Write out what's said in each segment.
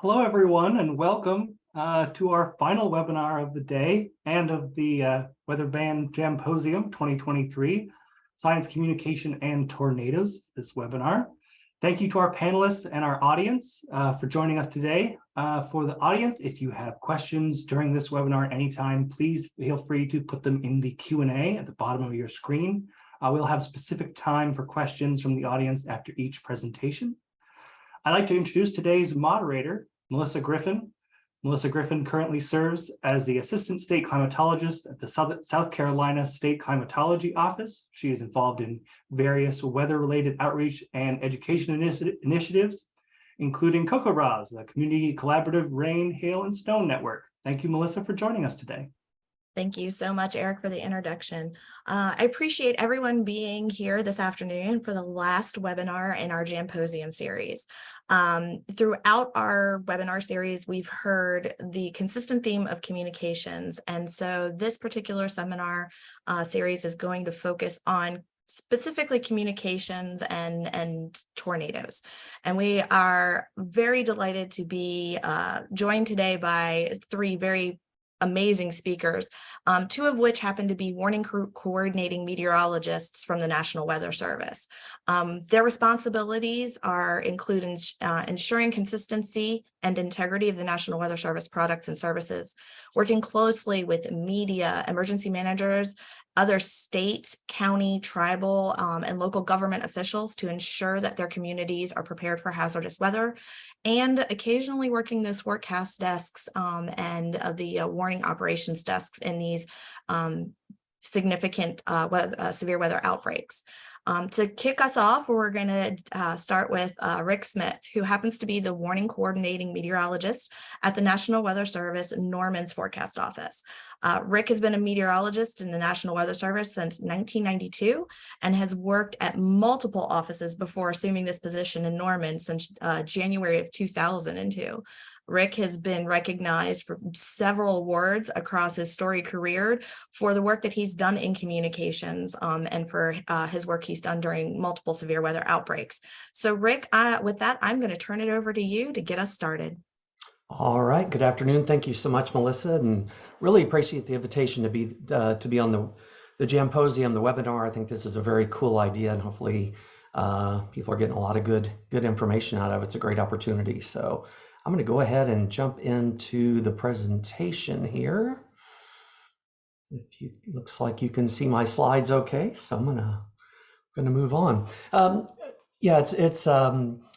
Hello, everyone, and welcome to our final webinar of the day and of the Weather-Band Jamposium 2023, Science, Communication, and Tornadoes, this webinar. Thank you to our panelists and our audience for joining us today. For the audience, if you have questions during this webinar anytime, please feel free to put them in the Q&A at the bottom of your screen. We'll have specific time for questions from the audience after each presentation. I'd like to introduce today's moderator, Melissa Griffin. Melissa Griffin currently serves as the Assistant State Climatologist at the South Carolina State Climatology Office. She is involved in various weather-related outreach and education initiatives, including CoCoRaHS, the Community Collaborative Rain, Hail, and Snow Network. Thank you, Melissa, for joining us today. Thank you so much, Eric, for the introduction. I appreciate everyone being here this afternoon for the last webinar in our Jamposium series. Throughout our webinar series, we've heard the consistent theme of communications. And so this particular seminar series is going to focus on specifically communications and tornadoes. And we are very delighted to be joined today by three very amazing speakers, two of which happen to be warning coordinating meteorologists from the National Weather Service. Their responsibilities include ensuring consistency and integrity of the National Weather Service products and services, working closely with media, emergency managers, other state, county, tribal, and local government officials to ensure that their communities are prepared for hazardous weather, and occasionally working those forecast desks and the warning operations desks in these significant severe weather outbreaks. To kick us off, we're going to start with Rick Smith, who happens to be the warning coordinating meteorologist at the National Weather Service Norman's Forecast Office. Rick has been a meteorologist in the National Weather Service since 1992 and has worked at multiple offices before assuming this position in Norman since January of 2002. Rick has been recognized for several awards across his storied career for the work that he's done in communications and for his work he's done during multiple severe weather outbreaks. So Rick, with that, I'm going to turn it over to you to get us started. All right. Good afternoon. Thank you so much, Melissa, and really appreciate the invitation to be on the Jamposium, the webinar. I think this is a very cool idea, and hopefully people are getting a lot of good information out of it. It's a great opportunity. So I'm going to go ahead and jump into the presentation here. Looks like you can see my slides okay, so I'm gonna move on. It's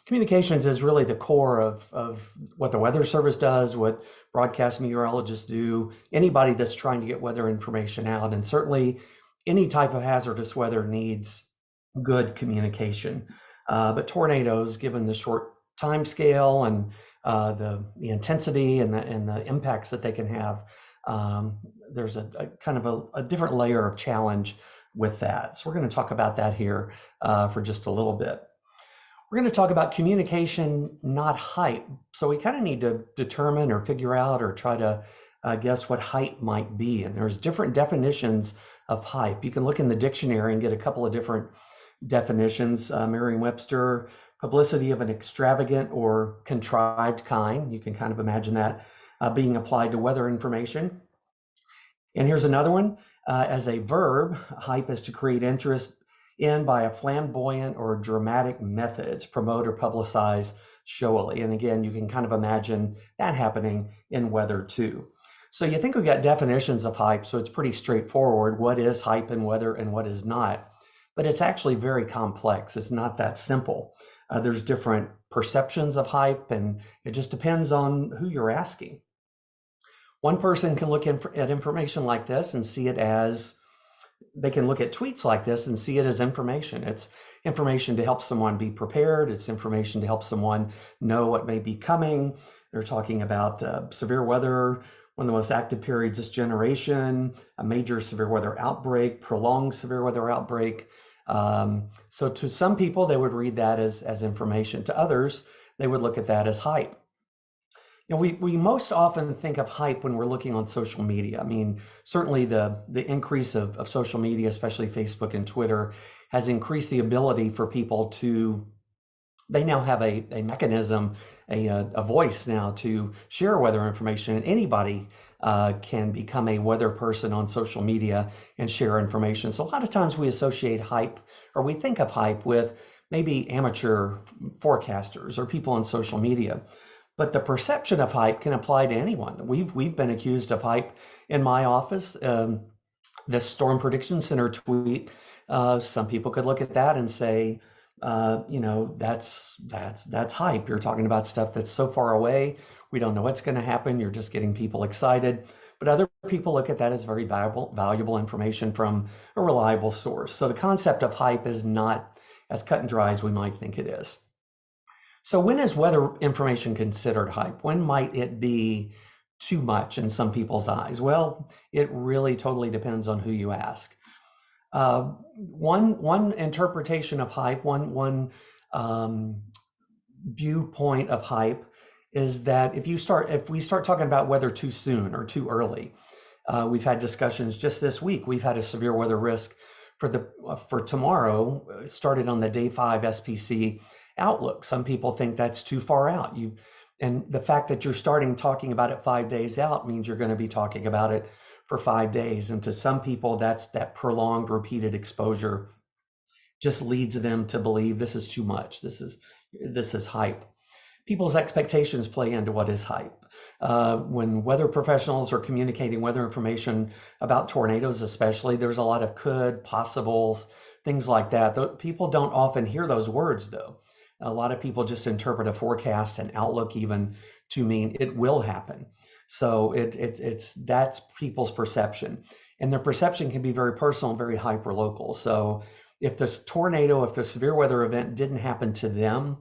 communications is really the core of what the Weather Service does, what broadcast meteorologists do, anybody that's trying to get weather information out, and certainly any type of hazardous weather needs good communication. But tornadoes, given the short time scale and the intensity and the impacts that they can have, there's a kind of a different layer of challenge with that. So we're going to talk about that here for just a little bit. We're going to talk about communication, not hype. So we kind of need to determine or figure out or try to guess what hype might be. And there's different definitions of hype. You can look in the dictionary and get a couple of different definitions. Merriam-Webster, publicity of an extravagant or contrived kind. You can kind of imagine that being applied to weather information. And here's another one. As a verb, hype is to create interest in by a flamboyant or dramatic method to promote or publicize showily. And again, you can kind of imagine that happening in weather too. So you think we've got definitions of hype, so it's pretty straightforward. What is hype in weather and what is not? But it's actually very complex. It's not that simple. There's different perceptions of hype, and it just depends on who you're asking. One person can look at information like this and see it as, they can look at tweets like this and see it as information. It's information to help someone be prepared. It's information to help someone know what may be coming. They're talking about severe weather, one of the most active periods this generation, a major severe weather outbreak, prolonged severe weather outbreak. So to some people, they would read that as information. To others, they would look at that as hype. You know, we most often think of hype when we're looking on social media. I mean, certainly the increase of social media, especially Facebook and Twitter, has increased the ability for people to they now have a mechanism, a voice now to share weather information. And anybody can become a weather person on social media and share information. So a lot of times we associate hype, or we think of hype with maybe amateur forecasters or people on social media. But the perception of hype can apply to anyone. We've been accused of hype in my office. This Storm Prediction Center tweet, some people could look at that and say, that's hype. You're talking about stuff that's so far away. We don't know what's going to happen. You're just getting people excited. But other people look at that as very valuable information from a reliable source. So the concept of hype is not as cut and dry as we might think it is. So when is weather information considered hype? When might it be too much in some people's eyes? Well, it really totally depends on who you ask. One interpretation of hype, one viewpoint of hype is that if we start talking about weather too soon or too early, we've had discussions just this week. We've had a severe weather risk for tomorrow. It started on the day 5 SPC outlook. Some people think that's too far out. And the fact that you're starting talking about it 5 days out means you're going to be talking about it for 5 days. And to some people, that prolonged, repeated exposure just leads them to believe this is too much. This is hype. People's expectations play into what is hype. When weather professionals are communicating weather information about tornadoes, especially, there's a lot of could, possibles, things like that. People don't often hear those words, though. A lot of people just interpret a forecast and outlook even to mean it will happen. So that's people's perception, and their perception can be very personal, very hyper local. So if this tornado, if the severe weather event didn't happen to them,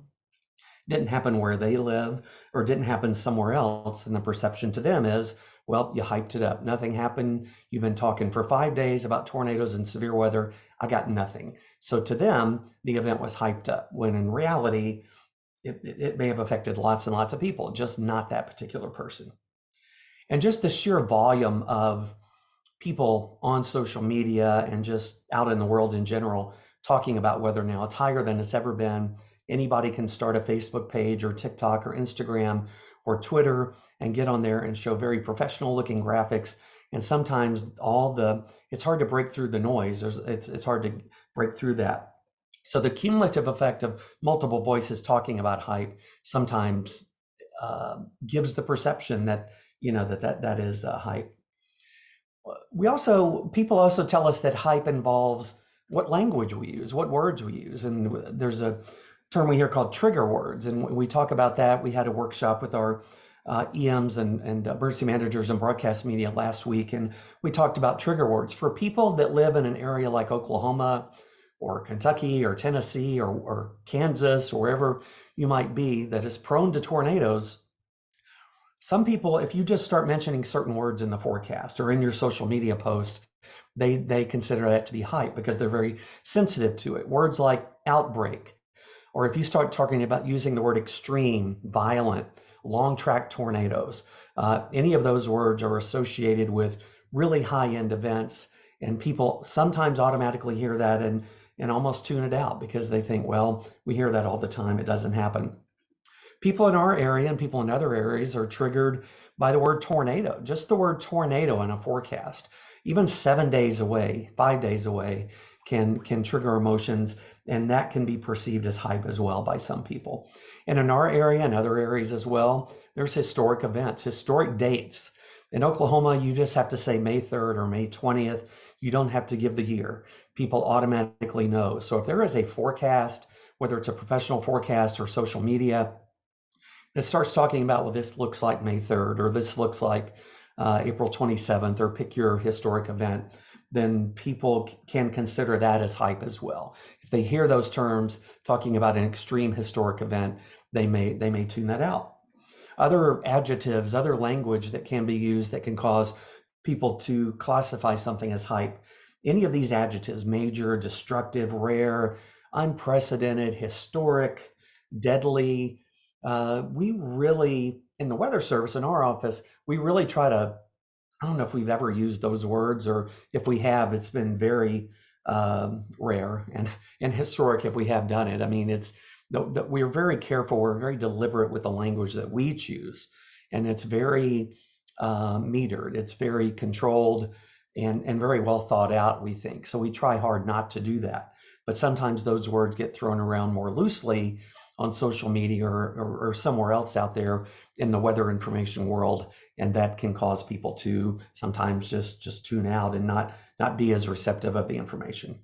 didn't happen where they live, or didn't happen somewhere else, then the perception to them is, well, you hyped it up. Nothing happened. You've been talking for 5 days about tornadoes and severe weather. I got nothing. So to them, the event was hyped up, when in reality, it may have affected lots and lots of people, just not that particular person. And just the sheer volume of people on social media and just out in the world in general talking about weather now, it's higher than it's ever been. Anybody can start a Facebook page or TikTok or Instagram or Twitter and get on there and show very professional looking graphics. And sometimes it's hard to break through the noise. It's hard to break through that. So the cumulative effect of multiple voices talking about hype sometimes gives the perception that that is hype. People also tell us that hype involves what language we use, what words we use. And there's a term we hear called trigger words. And we talk about that. We had a workshop with our EMs and emergency managers and broadcast media last week. And we talked about trigger words. For people that live in an area like Oklahoma or Kentucky or Tennessee or Kansas or wherever you might be that is prone to tornadoes, some people, if you just start mentioning certain words in the forecast or in your social media post, they consider that to be hype because they're very sensitive to it. Words like outbreak, or if you start talking about using the word extreme, violent, long track tornadoes, any of those words are associated with really high end events, and people sometimes automatically hear that and almost tune it out because they think, well, we hear that all the time, it doesn't happen. People in our area and people in other areas are triggered by the word tornado. Just the word tornado in a forecast, even 7 days away, 5 days away, can trigger emotions, and that can be perceived as hype as well by some people. And in our area and other areas as well, there's historic events, historic dates. In Oklahoma, you just have to say May 3rd or May 20th. You don't have to give the year. People automatically know. So if there is a forecast, whether it's a professional forecast or social media, that starts talking about, well, this looks like May 3rd, or this looks like April 27th, or pick your historic event, then people can consider that as hype as well. If they hear those terms talking about an extreme historic event, they may tune that out. Other adjectives, other language that can be used that can cause people to classify something as hype. Any of these adjectives, major, destructive, rare, unprecedented, historic, deadly, we really, in the Weather Service, in our office, we really try to, I don't know if we've ever used those words, or if we have, it's been very rare and historic if we have done it. I mean, that we're very careful, we're very deliberate with the language that we choose. And it's very metered, it's very controlled and very well thought out, we think. So we try hard not to do that. But sometimes those words get thrown around more loosely on social media or somewhere else out there in the weather information world. And that can cause people to sometimes just tune out and not be as receptive of the information.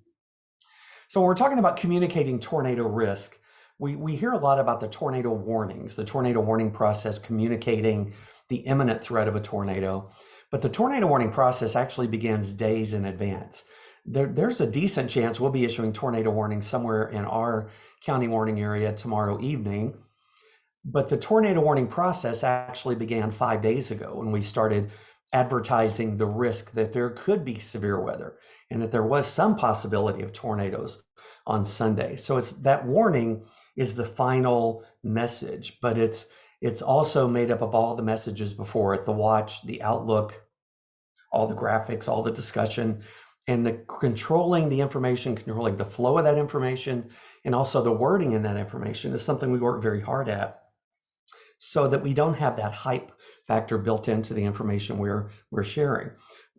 So when we're talking about communicating tornado risk, we hear a lot about the tornado warnings, the tornado warning process, communicating the imminent threat of a tornado. But the tornado warning process actually begins days in advance. There's a decent chance we'll be issuing tornado warnings somewhere in our county warning area tomorrow evening. But the tornado warning process actually began 5 days ago when we started advertising the risk that there could be severe weather and that there was some possibility of tornadoes on Sunday. So it's that warning is the final message, but it's also made up of all the messages before it, the watch, the outlook, all the graphics, all the discussion, and the controlling the information, controlling the flow of that information, and also the wording in that information is something we work very hard at so that we don't have that hype factor built into the information we're sharing.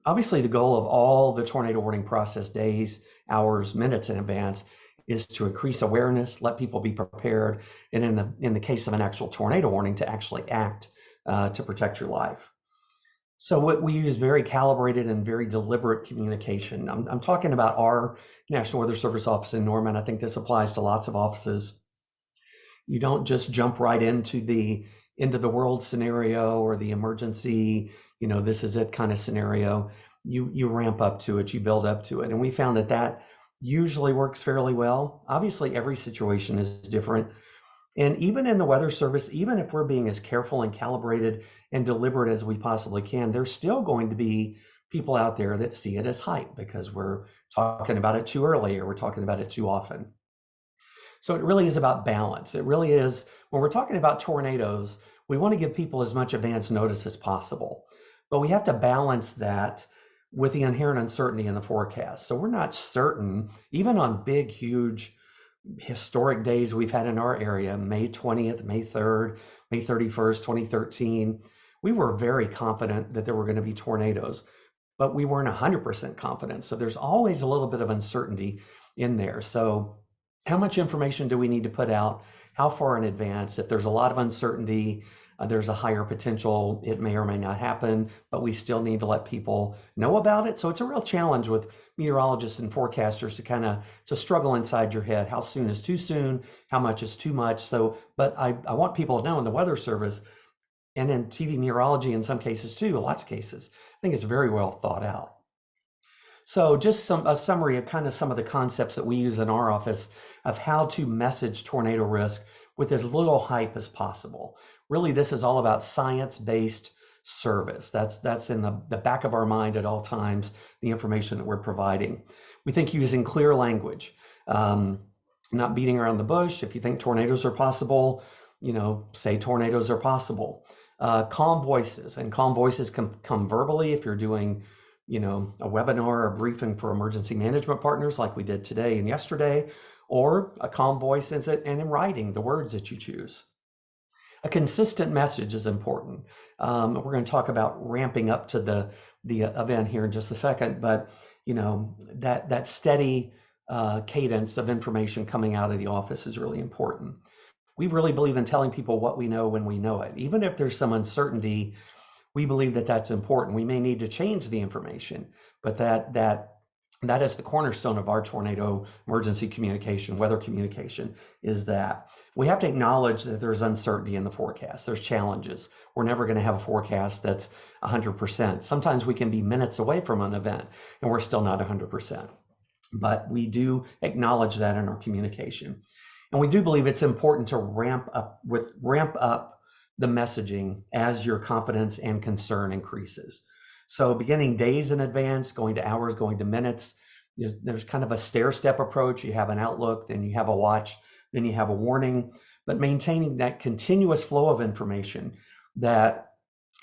Obviously, the goal of all the tornado warning process days, hours, minutes in advance is to increase awareness, let people be prepared, and in the case of an actual tornado warning, to actually act to protect your life. So what we use very calibrated and very deliberate communication. I'm talking about our National Weather Service office in Norman. I think this applies to lots of offices. You don't just jump right into the world scenario or the emergency, this is it kind of scenario. You ramp up to it, you build up to it. And we found that usually works fairly well. Obviously, every situation is different. And even in the Weather Service, even if we're being as careful and calibrated and deliberate as we possibly can, there's still going to be people out there that see it as hype because we're talking about it too early or we're talking about it too often. So it really is about balance. It really is, when we're talking about tornadoes, we want to give people as much advance notice as possible, but we have to balance that with the inherent uncertainty in the forecast. So we're not certain, even on big, huge, historic days we've had in our area, May 20th, May 3rd, May 31st, 2013, we were very confident that there were going to be tornadoes, but we weren't 100% confident. So there's always a little bit of uncertainty in there. So how much information do we need to put out? How far in advance? If there's a lot of uncertainty, there's a higher potential it may or may not happen, but we still need to let people know about it. So it's a real challenge with meteorologists and forecasters to struggle inside your head. How soon is too soon? How much is too much? So, but I want people to know in the Weather Service and in TV meteorology in some cases too, lots of cases, I think it's very well thought out. So just a summary of kind of some of the concepts that we use in our office of how to message tornado risk with as little hype as possible. Really, this is all about science-based service. That's in the back of our mind at all times, the information that we're providing. We think using clear language, not beating around the bush. If you think tornadoes are possible, say tornadoes are possible. Calm voices, and calm voices can come verbally if you're doing a webinar or a briefing for emergency management partners like we did today and yesterday, or a calm voice and in writing, the words that you choose. A consistent message is important. We're going to talk about ramping up to the event here in just a second, but that steady cadence of information coming out of the office is really important. We really believe in telling people what we know when we know it. Even if there's some uncertainty, we believe that that's important. We may need to change the information, but that is the cornerstone of our tornado emergency communication, weather communication, is that we have to acknowledge that there's uncertainty in the forecast. There's challenges. We're never going to have a forecast that's 100%. Sometimes we can be minutes away from an event and we're still not 100%. But we do acknowledge that in our communication. And we do believe it's important to ramp up the messaging as your confidence and concern increases. So beginning days in advance, going to hours, going to minutes, there's kind of a stair-step approach. You have an outlook, then you have a watch, then you have a warning, but maintaining that continuous flow of information that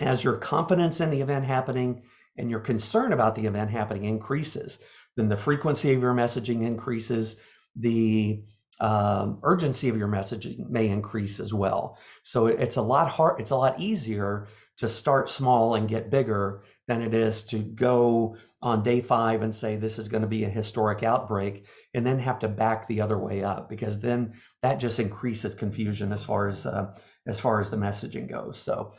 as your confidence in the event happening and your concern about the event happening increases, then the frequency of your messaging increases, the urgency of your messaging may increase as well. So it's a lot easier to start small and get bigger than it is to go on day 5 and say this is going to be a historic outbreak and then have to back the other way up, because then that just increases confusion as far as the messaging goes. So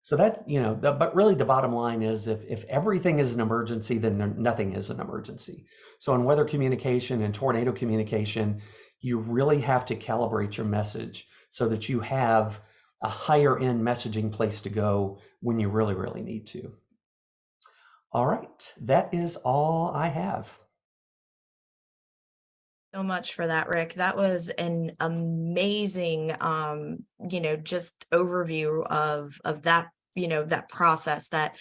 so that, but really the bottom line is if everything is an emergency, then nothing is an emergency. So in weather communication and tornado communication, you really have to calibrate your message so that you have a higher end messaging place to go when you really, really need to. All right, that is all I have. So much for that, Rick. That was an amazing, just overview of that, that process, that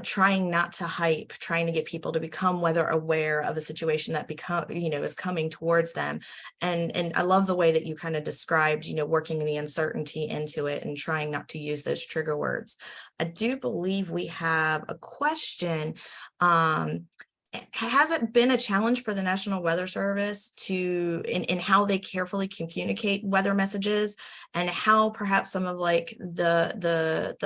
trying not to hype, trying to get people to become weather aware of a situation that is coming towards them. And I love the way that you kind of described, working the uncertainty into it and trying not to use those trigger words. I do believe we have a question. Has it been a challenge for the National Weather Service in how they carefully communicate weather messages, and how perhaps some of like the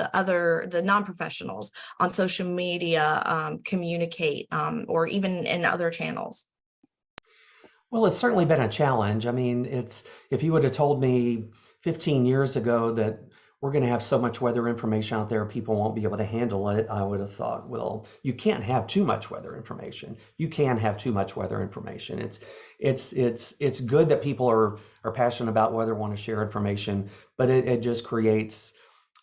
non-professionals on social media communicate, or even in other channels? Well, it's certainly been a challenge. I mean, if you would have told me 15 years ago that we're going to have so much weather information out there, people won't be able to handle it, I would have thought, well, you can't have too much weather information. You can have too much weather information. It's good that people are passionate about weather, want to share information, but it just creates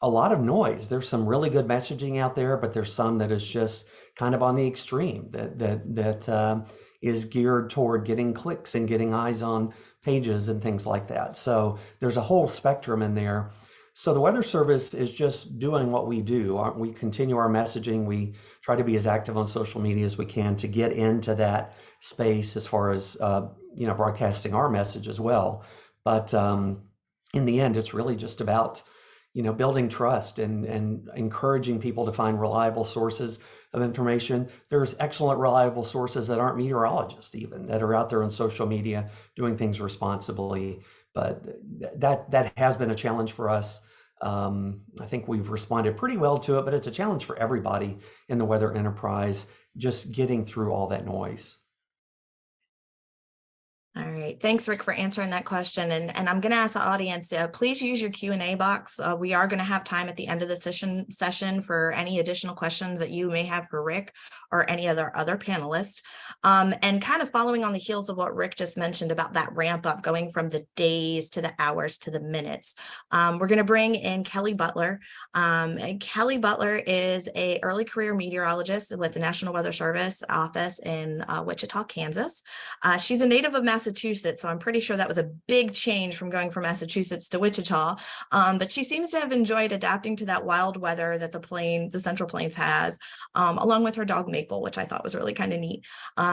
a lot of noise. There's some really good messaging out there, but there's some that is just kind of on the extreme that is geared toward getting clicks and getting eyes on pages and things like that. So there's a whole spectrum in there. So the Weather Service is just doing what we do. We continue our messaging. We try to be as active on social media as we can to get into that space as far as broadcasting our message as well. But in the end, it's really just about building trust and encouraging people to find reliable sources of information. There's excellent, reliable sources that aren't meteorologists even, that are out there on social media doing things responsibly. But that has been a challenge for us. I think we've responded pretty well to it, but it's a challenge for everybody in the weather enterprise, just getting through all that noise. All right. Thanks, Rick, for answering that question. And I'm going to ask the audience, please use your Q&A box. We are going to have time at the end of the session for any additional questions that you may have for Rick or any other panelists. And kind of following on the heels of what Rick just mentioned about that ramp up, going from the days to the hours to the minutes. We're going to bring in Kelly Butler. And Kelly Butler is an early career meteorologist with the National Weather Service office in Wichita, Kansas. She's a native of Massachusetts, so I'm pretty sure that was a big change from going from Massachusetts to Wichita. But she seems to have enjoyed adapting to that wild weather that the Central Plains has, along with her dog Maple, which I thought was really kind of neat.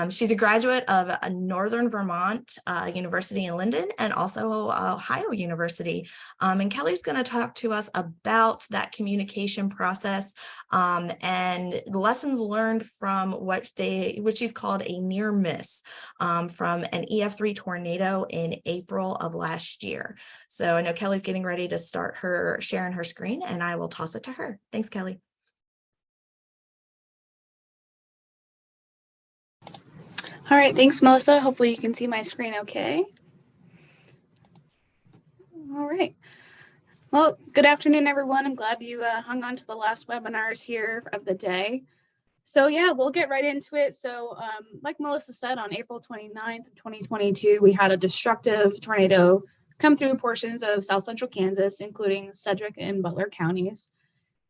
She's a graduate of Northern Vermont University in Linden and also Ohio University. And Kelly's going to talk to us about that communication process and lessons learned from what she's called a near miss from an EF3 tornado in April of last year. So I know Kelly's getting ready to start sharing her screen, and I will toss it to her. Thanks, Kelly. All right, thanks, Melissa. Hopefully you can see my screen okay. All right. Well, good afternoon, everyone. I'm glad you hung on to the last webinars here of the day. So yeah, we'll get right into it. So like Melissa said, on April 29th, 2022, we had a destructive tornado come through portions of South Central Kansas, including Sedgwick and Butler counties.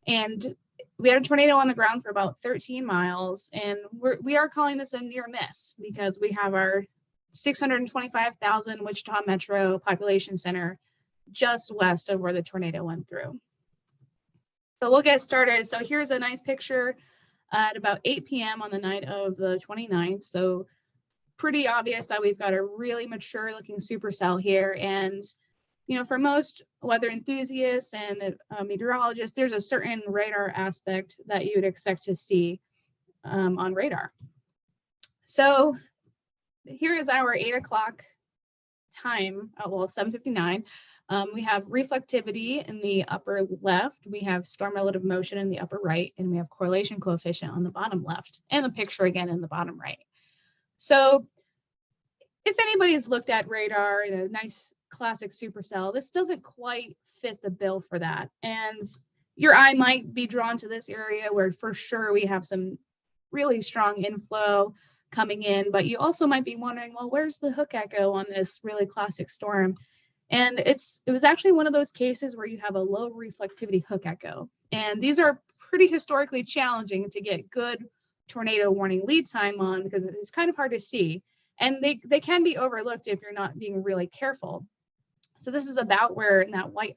And we had a tornado on the ground for about 13 miles. And we are calling this a near miss because we have our 625,000 Wichita Metro population center just west of where the tornado went through. So we'll get started. So here's a nice picture at about 8 p.m. on the night of the 29th. So pretty obvious that we've got a really mature looking supercell here. And, for most weather enthusiasts and meteorologists, there's a certain radar aspect that you would expect to see on radar. So here is our 8 o'clock time, well, 7:59. We have reflectivity in the upper left, we have storm relative motion in the upper right, and we have correlation coefficient on the bottom left, and the picture again in the bottom right. So if anybody's looked at radar in a nice classic supercell, this doesn't quite fit the bill for that. And your eye might be drawn to this area where for sure we have some really strong inflow coming in, but you also might be wondering, well, where's the hook echo on this really classic storm? And it was actually one of those cases where you have a low reflectivity hook echo. And these are pretty historically challenging to get good tornado warning lead time on because it's kind of hard to see. And they can be overlooked if you're not being really careful. So this is about where in that white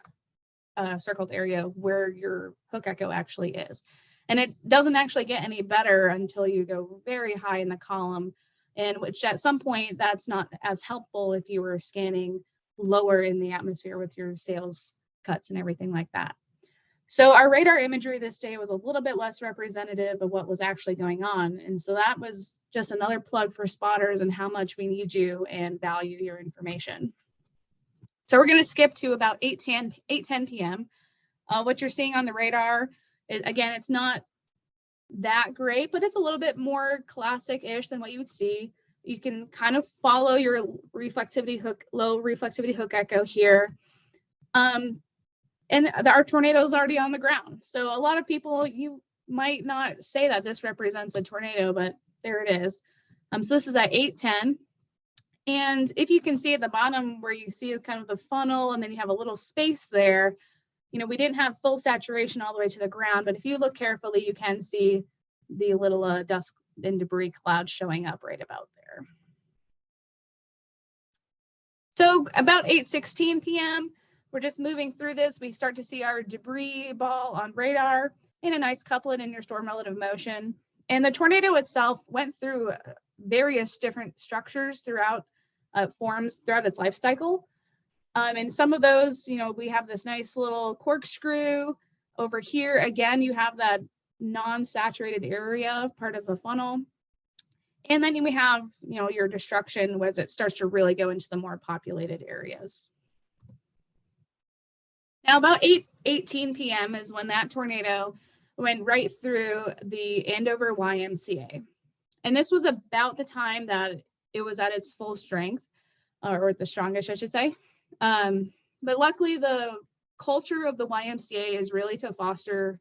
circled area where your hook echo actually is. And it doesn't actually get any better until you go very high in the column, and which at some point that's not as helpful if you were scanning lower in the atmosphere with your sails cuts and everything like that. So our radar imagery this day was a little bit less representative of what was actually going on. And so that was just another plug for spotters and how much we need you and value your information. So we're going to skip to about 8:10 p.m. What you're seeing on the radar, again, it's not that great, but it's a little bit more classic-ish than what you would see. You can kind of follow your reflectivity hook, low reflectivity hook echo here. And our tornado is already on the ground. So a lot of people, you might not say that this represents a tornado, but there it is. So this is at 8:10. And if you can see at the bottom where you see kind of the funnel and then you have a little space there, you know, we didn't have full saturation all the way to the ground, but if you look carefully, you can see the little dust and debris cloud showing up right about there. So about 8:16 p.m., we're just moving through this. We start to see our debris ball on radar and a nice couplet in your storm relative motion. And the tornado itself went through various different structures throughout forms throughout its life cycle. And some of those, you know, we have this nice little corkscrew over here. Again, you have that non-saturated area, part of the funnel. And then we have, you know, your destruction as it starts to really go into the more populated areas. Now about 8:18 p.m. is when that tornado went right through the Andover YMCA. And this was about the time that it was at its full strength, or the strongest, I should say. But luckily, the culture of the YMCA is really to foster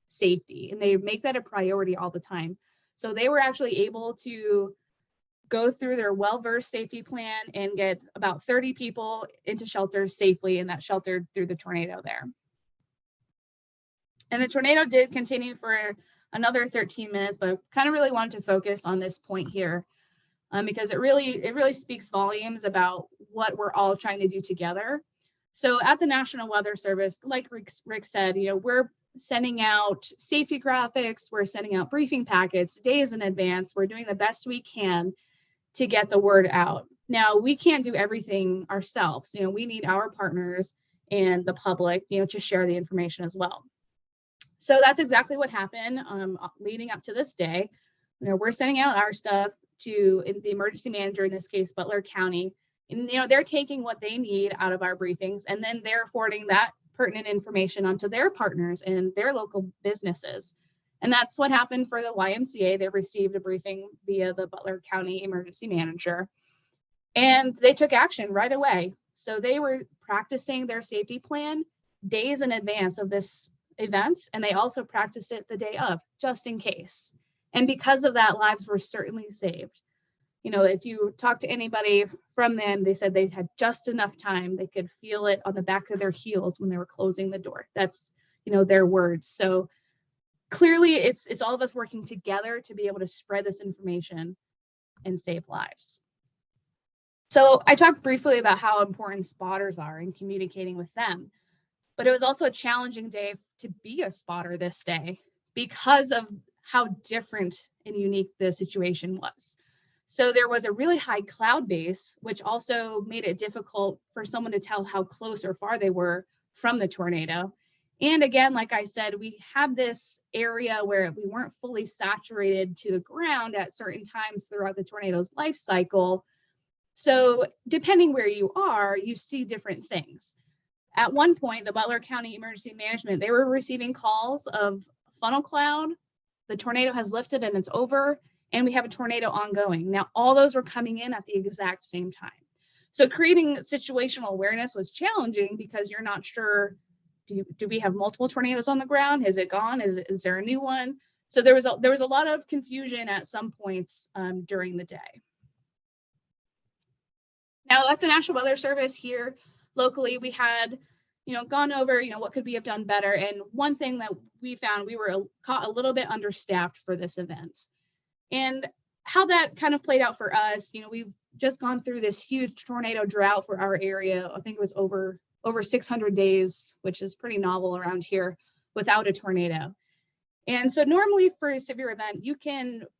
safety, and they make that a priority all the time. So they were actually able to go through their well-versed safety plan and get about 30 people into shelters safely, and that sheltered through the tornado there. And the tornado did continue for another 13 minutes, but I kind of really wanted to focus on this point here because it really speaks volumes about what we're all trying to do together. So at the National Weather Service, like Rick said, you know, we're sending out safety graphics, we're sending out briefing packets days in advance. We're doing the best we can to get the word out. Now, we can't do everything ourselves. You know, we need our partners and the public, you know, to share the information as well. So that's exactly what happened leading up to this day. You know, we're sending out our stuff to the emergency manager, in this case, Butler County. And, you know, they're taking what they need out of our briefings, and then they're forwarding that pertinent information onto their partners and their local businesses. And that's what happened for the YMCA. They received a briefing via the Butler County emergency manager, and they took action right away. So they were practicing their safety plan days in advance of this event, and they also practiced it the day of, just in case. And because of that, lives were certainly saved. You know, if you talk to anybody from them, they said they had just enough time. They could feel it on the back of their heels when they were closing the door. That's, you know, their words. So clearly it's all of us working together to be able to spread this information and save lives. So I talked briefly about how important spotters are in communicating with them, but it was also a challenging day to be a spotter this day because of how different and unique the situation was. So there was a really high cloud base, which also made it difficult for someone to tell how close or far they were from the tornado. And again, like I said, we had this area where we weren't fully saturated to the ground at certain times throughout the tornado's life cycle. So depending where you are, you see different things. At one point, the Butler County Emergency Management, they were receiving calls of funnel cloud, the tornado has lifted and it's over, and we have a tornado ongoing. Now, all those were coming in at the exact same time. So creating situational awareness was challenging because you're not sure, do we have multiple tornadoes on the ground? Is it gone? Is there a new one? So there was a lot of confusion at some points during the day. Now at the National Weather Service here locally, we had, gone over, what could we have done better? And one thing that we found, we were caught a little bit understaffed for this event. And how that kind of played out for us, we've just gone through this huge tornado drought for our area. I think it was over 600 days, which is pretty novel around here, without a tornado. And so normally for a severe event,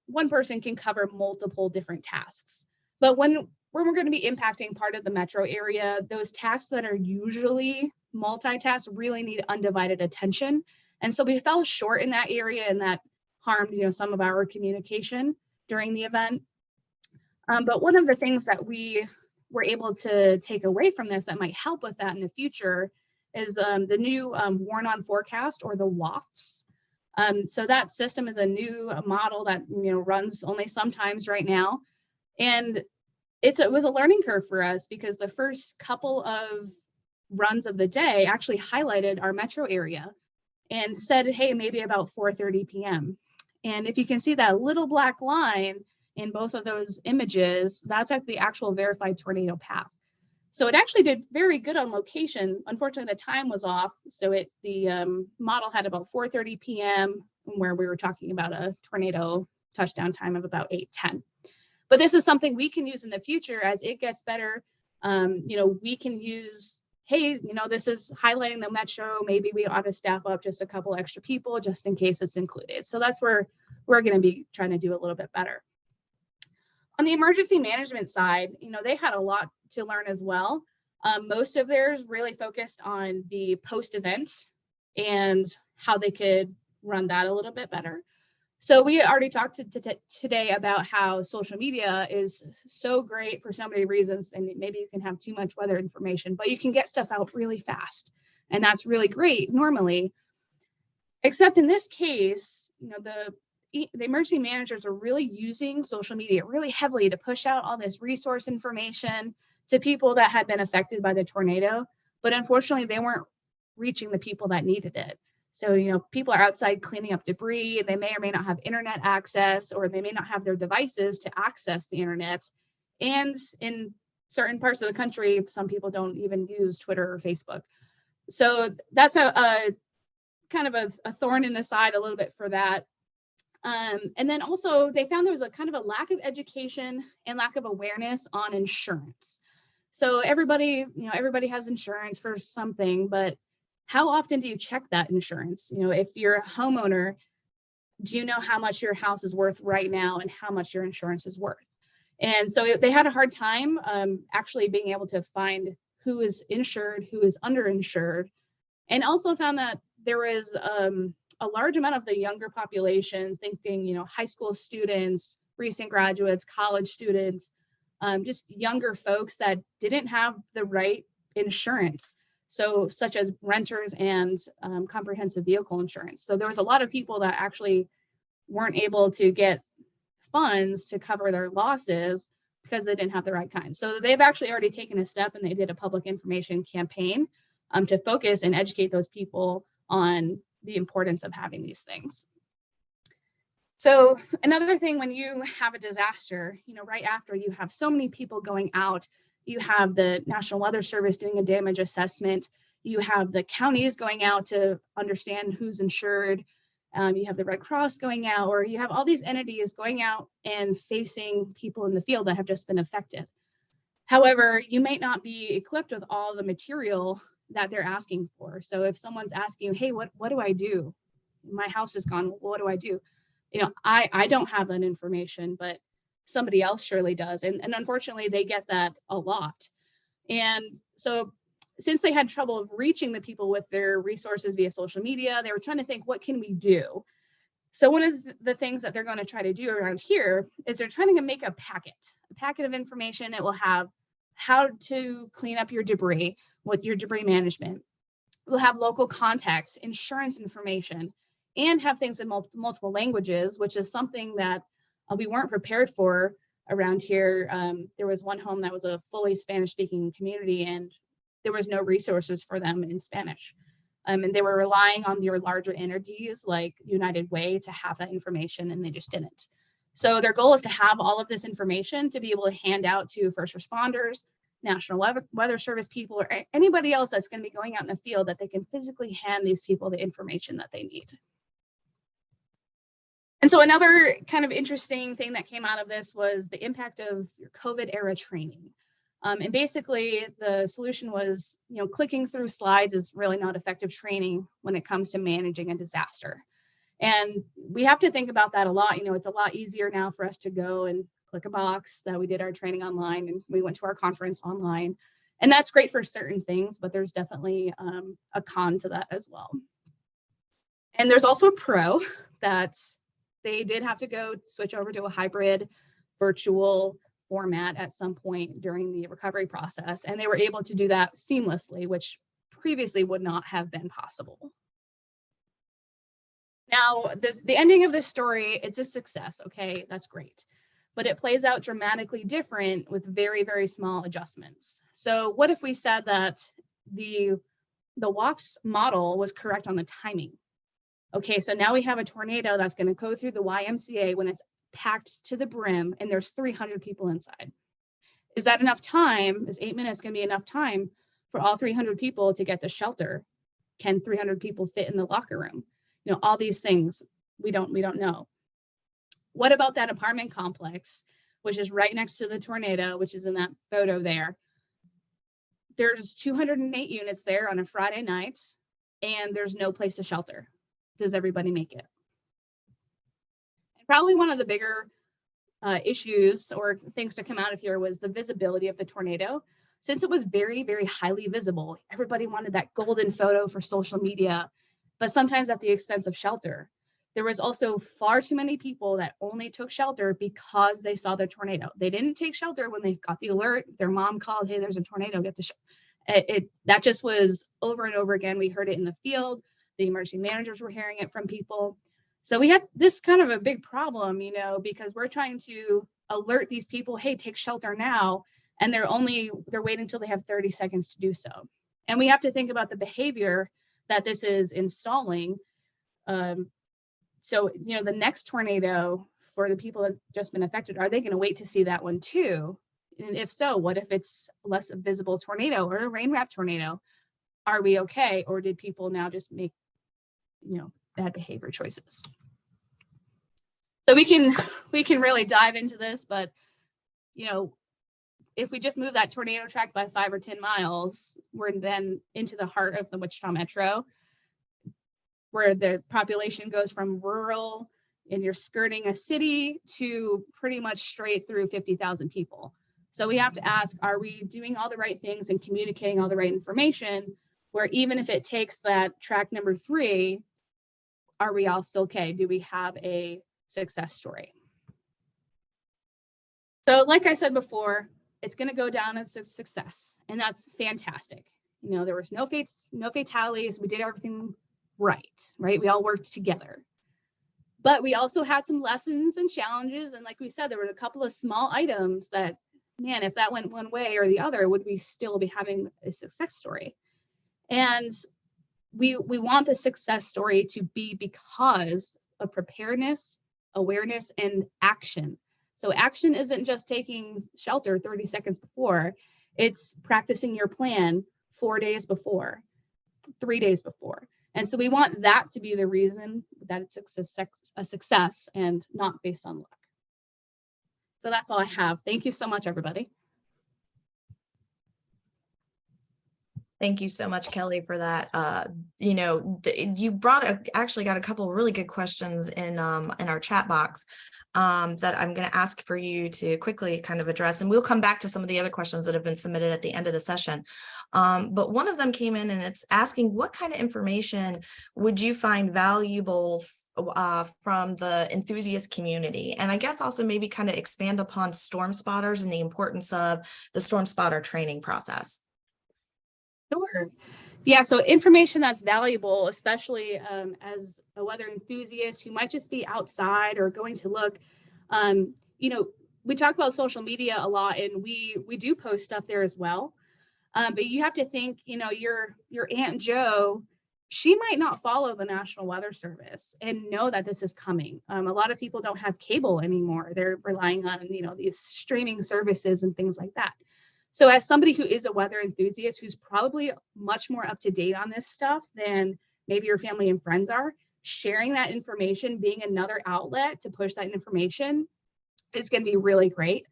one person can cover multiple different tasks. But when we're going to be impacting part of the metro area, those tasks that are usually multitask really need undivided attention. And so we fell short in that area, and that harmed, some of our communication during the event. But one of the things that we were able to take away from this that might help with that in the future is the new Warn On Forecast, or the WAFs. So that system is a new model that runs only sometimes right now, and it was a learning curve for us because the first couple of runs of the day actually highlighted our metro area and said, hey, maybe about 4:30 p.m. And if you can see that little black line in both of those images, that's at the actual verified tornado path. So it actually did very good on location. Unfortunately, the time was off. So the model had about 4:30 p.m. where we were talking about a tornado touchdown time of about 8:10. But this is something we can use in the future as it gets better. We can use, hey, this is highlighting the metro. Maybe we ought to staff up just a couple extra people just in case it's included. So that's where we're going to be trying to do a little bit better. On the emergency management side, they had a lot to learn as well. Most of theirs really focused on the post-event and how they could run that a little bit better. So we already talked today about how social media is so great for so many reasons, and maybe you can have too much weather information, but you can get stuff out really fast. And that's really great normally, except in this case, the emergency managers are really using social media really heavily to push out all this resource information to people that had been affected by the tornado, but unfortunately they weren't reaching the people that needed it. So, people are outside cleaning up debris, they may or may not have internet access, or they may not have their devices to access the internet. And in certain parts of the country, some people don't even use Twitter or Facebook. So that's a kind of a thorn in the side a little bit for that. And then also they found there was a kind of a lack of education and lack of awareness on insurance. So everybody has insurance for something, but how often do you check that insurance? If you're a homeowner, do you know how much your house is worth right now and how much your insurance is worth? And so they had a hard time actually being able to find who is insured, who is underinsured, and also found that there was a large amount of the younger population thinking, high school students, recent graduates, college students, just younger folks that didn't have the right insurance. So such as renters and comprehensive vehicle insurance. So there was a lot of people that actually weren't able to get funds to cover their losses because they didn't have the right kind. So they've actually already taken a step, and they did a public information campaign to focus and educate those people on the importance of having these things. So another thing, when you have a disaster, right after you have so many people going out, you have the National Weather Service doing a damage assessment. You have the counties going out to understand who's insured. You have the Red Cross going out, or you have all these entities going out and facing people in the field that have just been affected. However, you might not be equipped with all the material that they're asking for. So if someone's asking you, hey, what do I do? My house is gone. What do I do? I don't have that information, but somebody else surely does. And unfortunately, they get that a lot. And so since they had trouble of reaching the people with their resources via social media, they were trying to think, what can we do? So one of the things that they're going to try to do around here is they're trying to make a packet of information. It will have how to clean up your debris, what your debris management. We'll have local contacts, insurance information, and have things in multiple languages, which is something that we weren't prepared for around here. There was one home that was a fully Spanish-speaking community, and there was no resources for them in Spanish. And they were relying on your larger entities like United Way to have that information, and they just didn't. So their goal is to have all of this information to be able to hand out to first responders, National Weather Service people, or anybody else that's going to be going out in the field, that they can physically hand these people the information that they need. And so another kind of interesting thing that came out of this was the impact of your COVID era training. And basically the solution was, clicking through slides is really not effective training when it comes to managing a disaster. And we have to think about that a lot. It's a lot easier now for us to go and click a box that we did our training online and we went to our conference online. And that's great for certain things, but there's definitely a con to that as well. And there's also a pro that they did have to go switch over to a hybrid virtual format at some point during the recovery process. And they were able to do that seamlessly, which previously would not have been possible. Now, the ending of this story, it's a success. Okay, that's great. But it plays out dramatically different with very, very small adjustments. So what if we said that the WAF's model was correct on the timing? Okay, so now we have a tornado that's going to go through the YMCA when it's packed to the brim and there's 300 people inside. Is that enough time? Is 8 minutes going to be enough time for all 300 people to get to shelter? Can 300 people fit in the locker room? All these things we don't know. What about that apartment complex, which is right next to the tornado, which is in that photo there? There's 208 units there on a Friday night, and there's no place to shelter. Does everybody make it? And probably one of the bigger issues or things to come out of here was the visibility of the tornado. Since it was very, very highly visible, everybody wanted that golden photo for social media, but sometimes at the expense of shelter. There was also far too many people that only took shelter because they saw the tornado. They didn't take shelter when they got the alert. Their mom called, hey, there's a tornado, get the shelter. That just was over and over again. We heard it in the field. The emergency managers were hearing it from people. So we have this kind of a big problem, because we're trying to alert these people, hey, take shelter now. And they're waiting until they have 30 seconds to do so. And we have to think about the behavior that this is installing. So, the next tornado for the people that have just been affected, are they going to wait to see that one too? And if so, what if it's less a visible tornado or a rain wrap tornado? Are we okay? Or did people now just make, bad behavior choices? So we can really dive into this, but, if we just move that tornado track by 5 or 10 miles, we're then into the heart of the Wichita Metro, where the population goes from rural and you're skirting a city to pretty much straight through 50,000 people. So we have to ask, are we doing all the right things and communicating all the right information, where even if it takes that track number 3, are we all still okay? Do we have a success story? So like I said before, it's going to go down as a success, and that's fantastic. There was no fatalities. We did everything right? We all worked together. But we also had some lessons and challenges. And like we said, there were a couple of small items that, man, if that went one way or the other, would we still be having a success story? And we want the success story to be because of preparedness, awareness, and action. So action isn't just taking shelter 30 seconds before, it's practicing your plan 4 days before, 3 days before. And so we want that to be the reason that it's a success and not based on luck. So that's all I have. Thank you so much, everybody. Thank you so much, Kelly, for that. You actually got a couple of really good questions in our chat box that I'm going to ask for you to quickly kind of address, and we'll come back to some of the other questions that have been submitted at the end of the session. But one of them came in and it's asking, what kind of information would you find valuable from the enthusiast community. And I guess also maybe kind of expand upon storm spotters and the importance of the storm spotter training process. Sure. Yeah, so information that's valuable, especially as a weather enthusiast who might just be outside or going to look. You know, we talk about social media a lot, and we do post stuff there as well. But you have to think, you know, your Aunt Joe, she might not follow the National Weather Service and know that this is coming. A lot of people don't have cable anymore. They're relying on, you know, these streaming services and things like that. So as somebody who is a weather enthusiast, who's probably much more up to date on this stuff than maybe your family and friends are, sharing that information, being another outlet to push that information is going to be really great.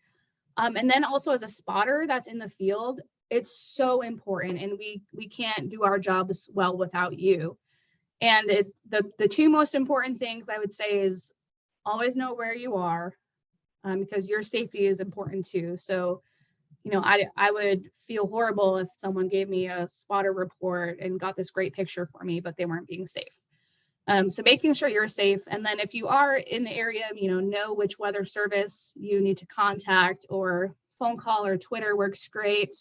And then also as a spotter that's in the field, it's so important, and we can't do our jobs well without you. And the two most important things I would say is always know where you are, because your safety is important too. So, you know, I would feel horrible if someone gave me a spotter report and got this great picture for me, but they weren't being safe. So making sure you're safe. And then if you are in the area, you know which weather service you need to contact, or phone call or Twitter works great.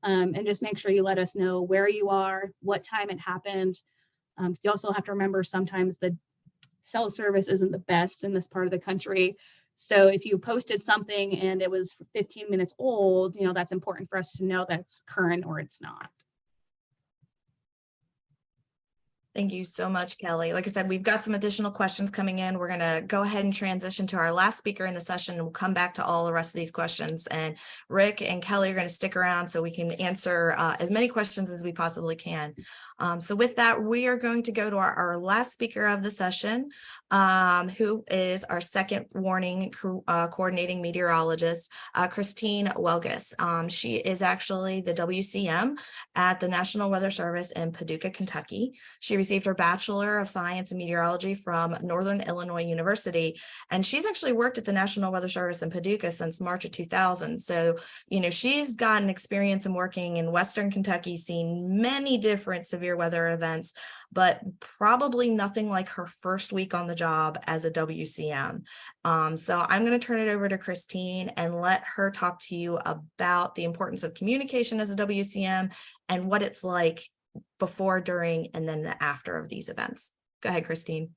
And just make sure you let us know where you are, what time it happened. You also have to remember sometimes the cell service isn't the best in this part of the country. So if you posted something and it was 15 minutes old, you know, that's important for us to know that's current or it's not. Thank you so much, Kelly. Like I said, we've got some additional questions coming in. We're going to go ahead and transition to our last speaker in the session, and we'll come back to all the rest of these questions. And Rick and Kelly are going to stick around so we can answer as many questions as we possibly can. So with that, we are going to go to our last speaker of the session, who is our second warning coordinating meteorologist, Christine Welges. She is actually the WCM at the National Weather Service in Paducah, Kentucky. She received her Bachelor of Science in Meteorology from Northern Illinois University, and she's actually worked at the National Weather Service in Paducah since March of 2000. So, you know, she's gotten experience in working in Western Kentucky, seen many different severe weather events, but probably nothing like her first week on the job as a WCM. So I'm going to turn it over to Christine and let her talk to you about the importance of communication as a WCM and what it's like before, during, and then the after of these events. Go ahead, Christine.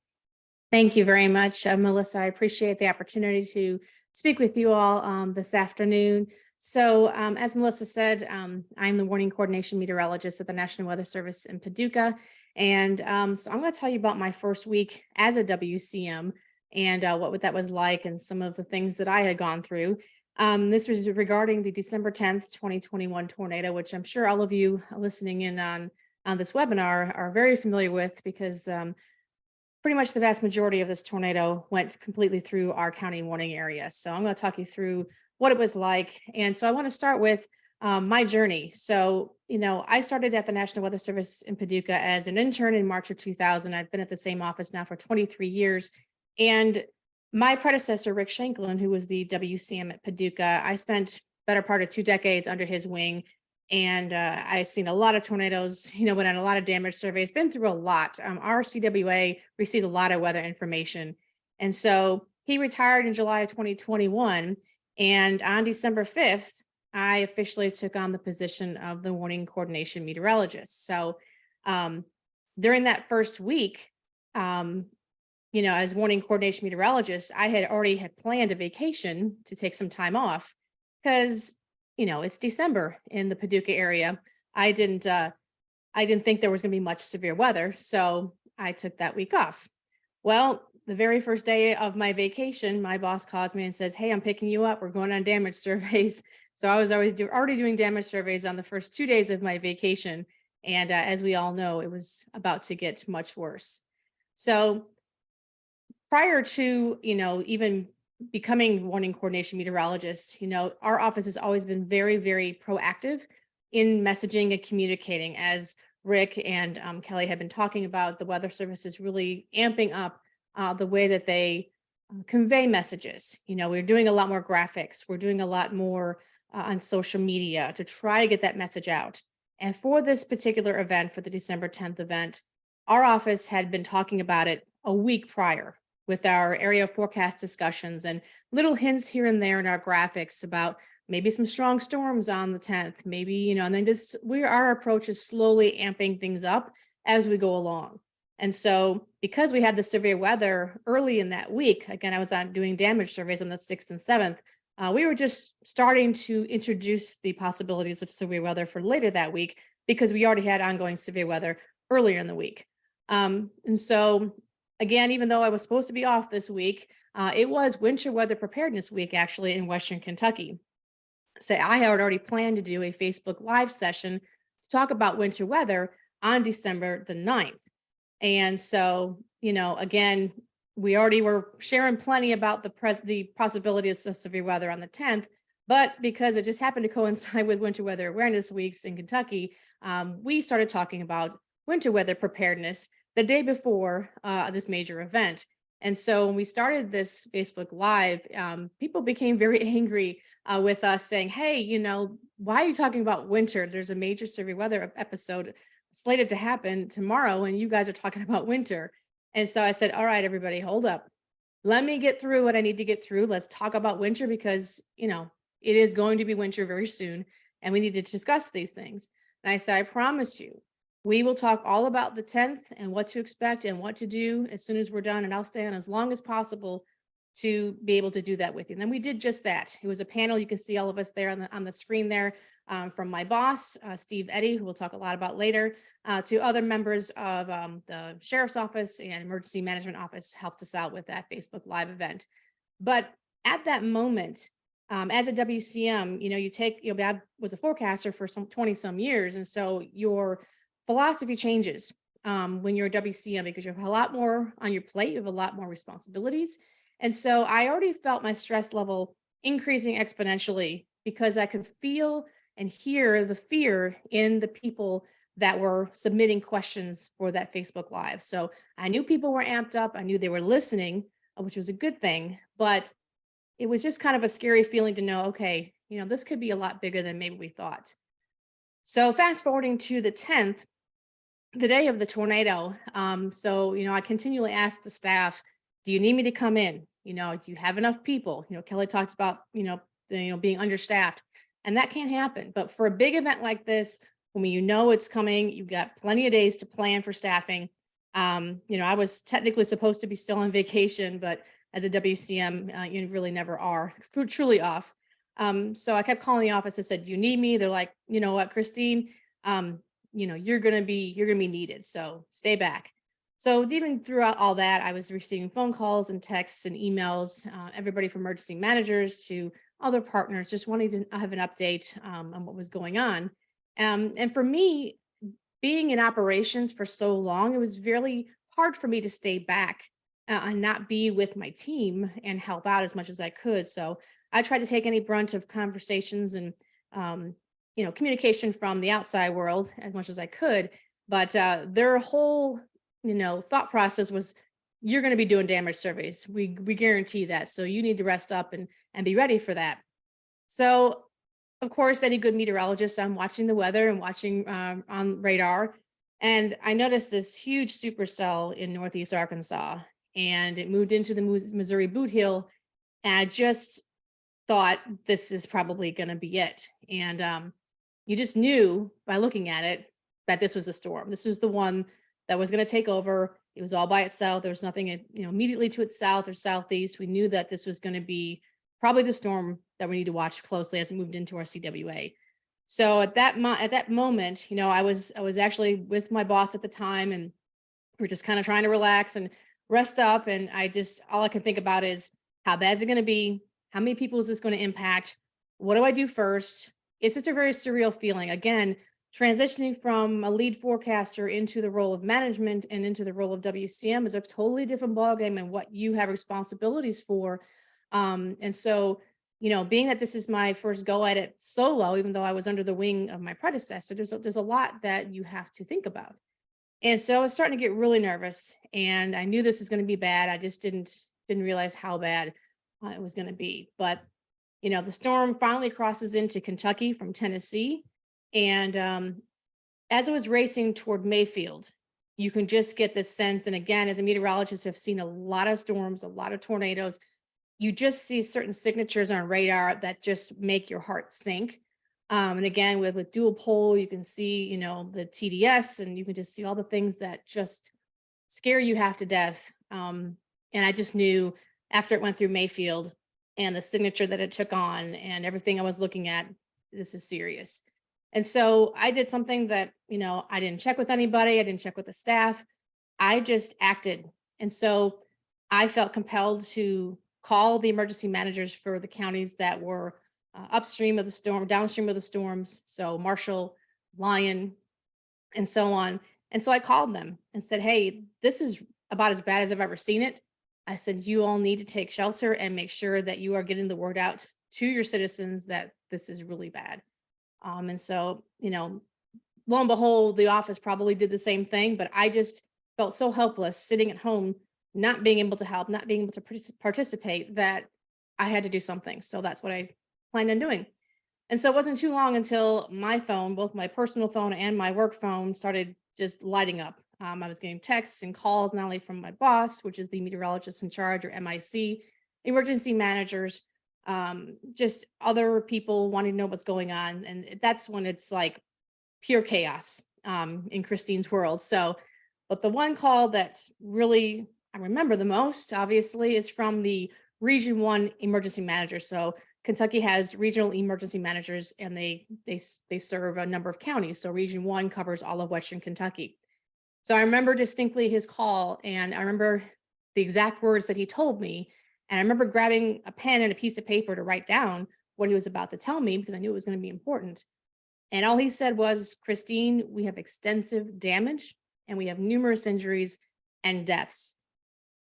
Thank you very much, Melissa. I appreciate the opportunity to speak with you all this afternoon. So as Melissa said, I'm the warning coordination meteorologist at the National Weather Service in Paducah. And so I'm going to tell you about my first week as a WCM and what that was like and some of the things that I had gone through. This was regarding the December 10th, 2021 tornado, which I'm sure all of you listening in on this webinar are very familiar with, because pretty much the vast majority of this tornado went completely through our county warning area. So I'm going to talk you through what it was like. And so I want to start with my journey. So, you know, I started at the National Weather Service in Paducah as an intern in March of 2000. I've been at the same office now for 23 years. And my predecessor, Rick Shanklin, who was the WCM at Paducah, I spent better part of 2 decades under his wing. And I've seen a lot of tornadoes, you know, went on a lot of damage surveys, been through a lot. Our CWA receives a lot of weather information. And so he retired in July of 2021. And on December 5th, I officially took on the position of the warning coordination meteorologist. So during that first week, you know, as warning coordination meteorologist, I had already planned a vacation to take some time off because, you know, it's December in the Paducah area. I didn't think there was going to be much severe weather, so I took that week off. Well, the very first day of my vacation, my boss calls me and says, "Hey, I'm picking you up. We're going on damage surveys." So I was already doing damage surveys on the first 2 days of my vacation, and as we all know, it was about to get much worse. So prior to, you know, even becoming warning coordination meteorologist, you know, our office has always been very, very proactive in messaging and communicating. As Rick and Kelly have been talking about, the Weather Service is really amping up the way that they convey messages. You know, we're doing a lot more graphics. We're doing a lot more on social media to try to get that message out. And for this particular event, for the December 10th event, our office had been talking about it a week prior with our area forecast discussions and little hints here and there in our graphics about maybe some strong storms on the 10th, maybe, you know, and then just our approach is slowly amping things up as we go along. And so because we had the severe weather early in that week, again, I was on doing damage surveys on the 6th and 7th. We were just starting to introduce the possibilities of severe weather for later that week because we already had ongoing severe weather earlier in the week. And so again, even though I was supposed to be off this week, it was winter weather preparedness week actually in Western Kentucky. So I had already planned to do a Facebook Live session to talk about winter weather on December the 9th. And so, you know, again, we already were sharing plenty about the possibilities of severe weather on the 10th, but because it just happened to coincide with winter weather awareness weeks in Kentucky, we started talking about winter weather preparedness the day before this major event. And so when we started this Facebook Live, people became very angry with us saying, hey, you know, why are you talking about winter? There's a major severe weather episode slated to happen tomorrow, and you guys are talking about winter. And so I said, all right, everybody, hold up. Let me get through what I need to get through. Let's talk about winter because, you know, it is going to be winter very soon, and we need to discuss these things. And I said, I promise you, we will talk all about the 10th and what to expect and what to do as soon as we're done. And I'll stay on as long as possible to be able to do that with you. And then we did just that. It was a panel. You can see all of us there on the screen there, from my boss, Steve Eddy, who we'll talk a lot about later, to other members of the Sheriff's Office and Emergency Management Office helped us out with that Facebook Live event. But at that moment, as a WCM, you know, I was a forecaster for some 20 some years. And so your philosophy changes when you're a WCM because you have a lot more on your plate, you have a lot more responsibilities. And so I already felt my stress level increasing exponentially because I could feel and hear the fear in the people that were submitting questions for that Facebook Live. So I knew people were amped up. I knew they were listening, which was a good thing, but it was just kind of a scary feeling to know, okay, you know, this could be a lot bigger than maybe we thought. So fast forwarding to the 10th, the day of the tornado. So, you know, I continually asked the staff, do you need me to come in? You know, do you have enough people? You know, Kelly talked about, being understaffed, and that can't happen. But for a big event like this, when you know it's coming, you've got plenty of days to plan for staffing. I was technically supposed to be still on vacation, but as a WCM, you really never are truly off. So I kept calling the office and said, do you need me? They're like, you know what, Christine, you're going to be needed. So stay back. So even throughout all that, I was receiving phone calls and texts and emails, everybody from emergency managers to other partners, just wanting to have an update on what was going on. And for me, being in operations for so long, it was really hard for me to stay back and not be with my team and help out as much as I could. So I tried to take any brunt of conversations and, communication from the outside world as much as I could. But their whole, thought process was, you're going to be doing damage surveys. We guarantee that. So you need to rest up and be ready for that. So of course, any good meteorologist, I'm watching the weather and watching on radar. And I noticed this huge supercell in Northeast Arkansas, and it moved into the Missouri Boot Heel. And I just thought this is probably going to be it. And you just knew by looking at it that this was a storm. This was the one that was going to take over. It was all by itself. There was nothing, immediately to its south or southeast. We knew that this was going to be probably the storm that we need to watch closely as it moved into our CWA. So at that moment, I was actually with my boss at the time, and we're just kind of trying to relax and rest up. And all I can think about is, how bad is it going to be? How many people is this going to impact? What do I do first? It's just a very surreal feeling. Again, transitioning from a lead forecaster into the role of management and into the role of WCM is a totally different ballgame and what you have responsibilities for. And so, being that this is my first go at it solo, even though I was under the wing of my predecessor, there's a lot that you have to think about. And so I was starting to get really nervous, and I knew this was going to be bad. I just didn't realize how bad it was going to be. But, the storm finally crosses into Kentucky from Tennessee. And as it was racing toward Mayfield, you can just get this sense. And again, as a meteorologist who have seen a lot of storms, a lot of tornadoes, you just see certain signatures on radar that just make your heart sink. And again, with dual pole, you can see, you know, the TDS, and you can just see all the things that just scare you half to death. And I just knew after it went through Mayfield and the signature that it took on and everything I was looking at, this is serious. And so I did something that, you know, I didn't check with anybody. I didn't check with the staff. I just acted. And so I felt compelled to call the emergency managers for the counties that were upstream of the storm, downstream of the storms. So Marshall, Lyon, and so on. And so I called them and said, hey, this is about as bad as I've ever seen it. I said, you all need to take shelter and make sure that you are getting the word out to your citizens that this is really bad. And so, you know, lo and behold, the office probably did the same thing, but I just felt so helpless sitting at home, not being able to help, not being able to participate, that I had to do something. So that's what I planned on doing. And so it wasn't too long until my phone, both my personal phone and my work phone, started just lighting up. I was getting texts and calls, not only from my boss, which is the meteorologist in charge, or MIC, emergency managers, just other people wanting to know what's going on. And that's when it's like pure chaos in Christine's world. So, but the one call that really I remember the most, obviously, is from the Region 1 emergency manager. So Kentucky has regional emergency managers, and they serve a number of counties. So Region 1 covers all of Western Kentucky. So I remember distinctly his call, and I remember the exact words that he told me. And I remember grabbing a pen and a piece of paper to write down what he was about to tell me, because I knew it was going to be important. And all he said was, Christine, we have extensive damage and we have numerous injuries and deaths.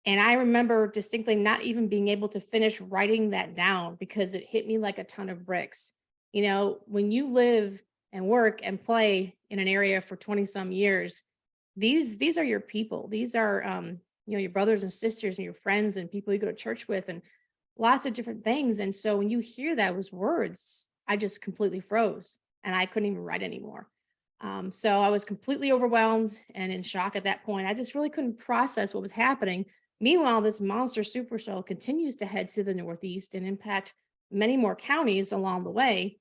And I remember distinctly not even being able to finish writing that down, because it hit me like a ton of bricks. You know, when you live and work and play in an area for 20 some years, these are your people. These are, you know, your brothers and sisters and your friends and people you go to church with, and lots of different things. And so when you hear those words, I just completely froze and I couldn't even write anymore. So I was completely overwhelmed and in shock at that point. I just really couldn't process what was happening. Meanwhile, this monster supercell continues to head to the northeast and impact many more counties along the way.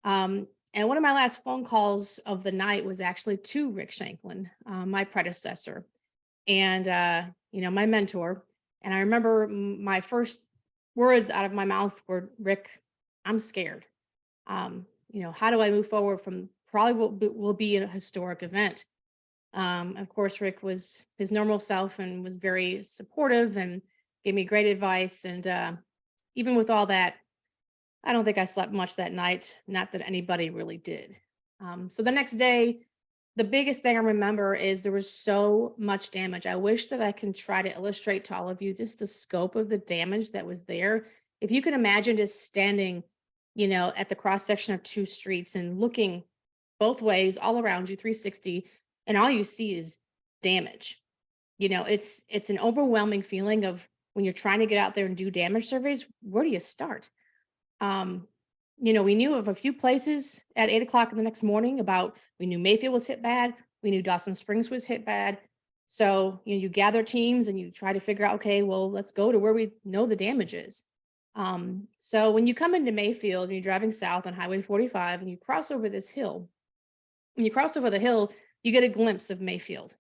And one of my last phone calls of the night was actually to Rick Shanklin, my predecessor, and you know, my mentor. And I remember my first words out of my mouth were, Rick, I'm scared. You know, how do I move forward from probably what will be a historic event? Of course, Rick was his normal self and was very supportive and gave me great advice. And even with all that, I don't think I slept much that night. Not that anybody really did. So the next day, the biggest thing I remember is there was so much damage. I wish that I can try to illustrate to all of you just the scope of the damage that was there. If you can imagine just standing, you know, at the cross section of two streets and looking both ways, all around you, 360, and all you see is damage. You know, it's an overwhelming feeling of when you're trying to get out there and do damage surveys, where do you start? You know, we knew of a few places at 8 o'clock in the next morning we knew Mayfield was hit bad. We knew Dawson Springs was hit bad. So, you know, you gather teams and you try to figure out, okay, well, let's go to where we know the damage is. So when you come into Mayfield and you're driving south on Highway 45 and you cross over this hill, when you cross over the hill, you get a glimpse of Mayfield.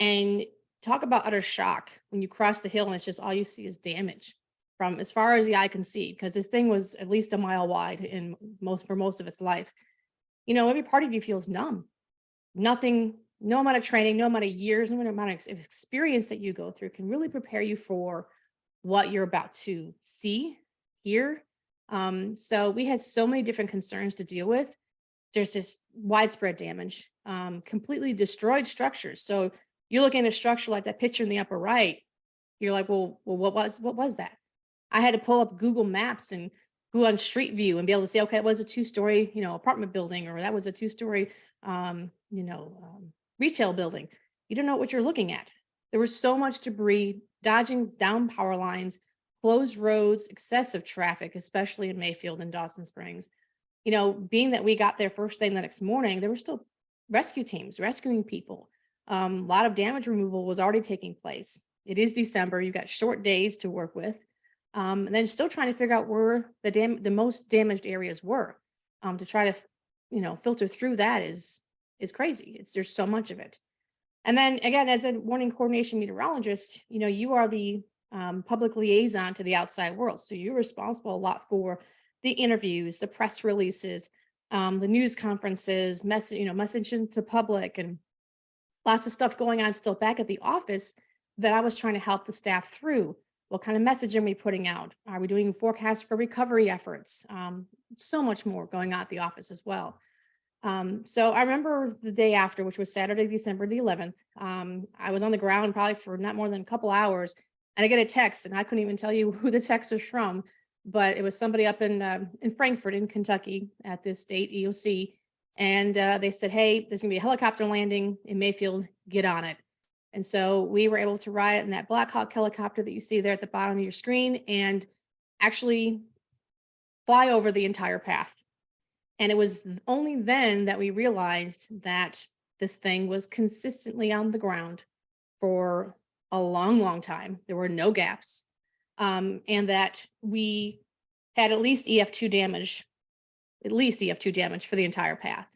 And talk about utter shock when you cross the hill and it's just all you see is damage from as far as the eye can see, because this thing was at least a mile wide for most of its life. You know, every part of you feels numb. Nothing, no amount of training, no amount of years, no amount of experience that you go through can really prepare you for what you're about to see, hear. So we had so many different concerns to deal with. There's just widespread damage, completely destroyed structures. So you're looking at a structure like that picture in the upper right. You're like, well, what was that? I had to pull up Google Maps and go on Street View and be able to say, okay, it was a 2-story, you know, apartment building, or that was a 2-story, retail building. You don't know what you're looking at. There was so much debris, dodging down power lines, closed roads, excessive traffic, especially in Mayfield and Dawson Springs. You know, being that we got there first thing the next morning, there were still rescue teams rescuing people. A lot of damage removal was already taking place. It is December. You've got short days to work with. And then still trying to figure out where the most damaged areas were. To try to, filter through that is crazy. There's so much of it. And then again, as a warning coordination meteorologist, you are the public liaison to the outside world. So you're responsible a lot for the interviews, the press releases, the news conferences, messaging to public, and lots of stuff going on still back at the office that I was trying to help the staff through. What kind of messaging are we putting out? Are we doing forecasts for recovery efforts? So much more going on at the office as well. So I remember the day after, which was Saturday, December the 11th. I was on the ground probably for not more than a couple hours, and I get a text, and I couldn't even tell you who the text was from, but it was somebody up in Frankfort in Kentucky at this state EOC. And they said, hey, there's gonna be a helicopter landing in Mayfield, get on it. And so we were able to ride in that Black Hawk helicopter that you see there at the bottom of your screen and actually fly over the entire path. And it was only then that we realized that this thing was consistently on the ground for a long, long time. There were no gaps. And that we had at least EF2 damage for the entire path.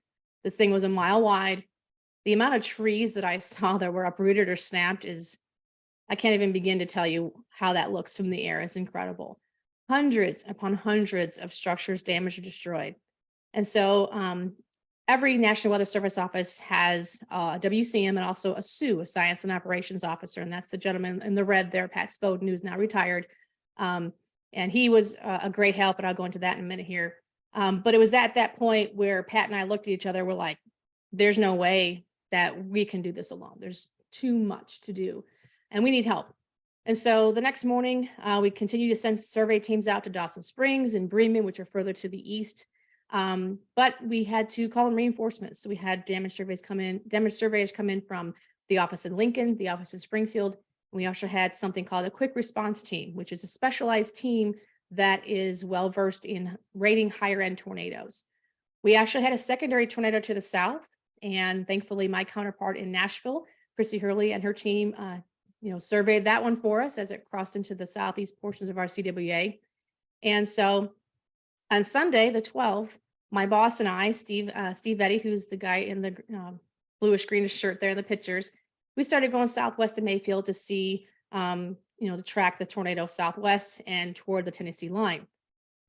This thing was a mile wide. The amount of trees that I saw that were uprooted or snapped I can't even begin to tell you how that looks from the air. It's incredible. Hundreds upon hundreds of structures damaged or destroyed. And so every National Weather Service office has a WCM and also a SOO, a Science and Operations Officer. And that's the gentleman in the red there, Pat Spoden, who's now retired. And he was a great help, and I'll go into that in a minute here. But it was at that point where Pat and I looked at each other, we're like, there's no way that we can do this alone. There's too much to do, and we need help. And so the next morning, we continue to send survey teams out to Dawson Springs and Bremen, which are further to the east. But we had to call in reinforcements. So we had damage surveys come in from the office in Lincoln, the office in Springfield. We also had something called a quick response team, which is a specialized team that is well-versed in rating higher end tornadoes. We actually had a secondary tornado to the south, and thankfully my counterpart in Nashville, Chrissy Hurley, and her team, surveyed that one for us as it crossed into the southeast portions of our CWA. And so on Sunday, the 12th, my boss and I, Steve Eddy, who's the guy in the bluish greenish shirt there in the pictures, we started going southwest of Mayfield to see, to track the tornado southwest and toward the Tennessee line.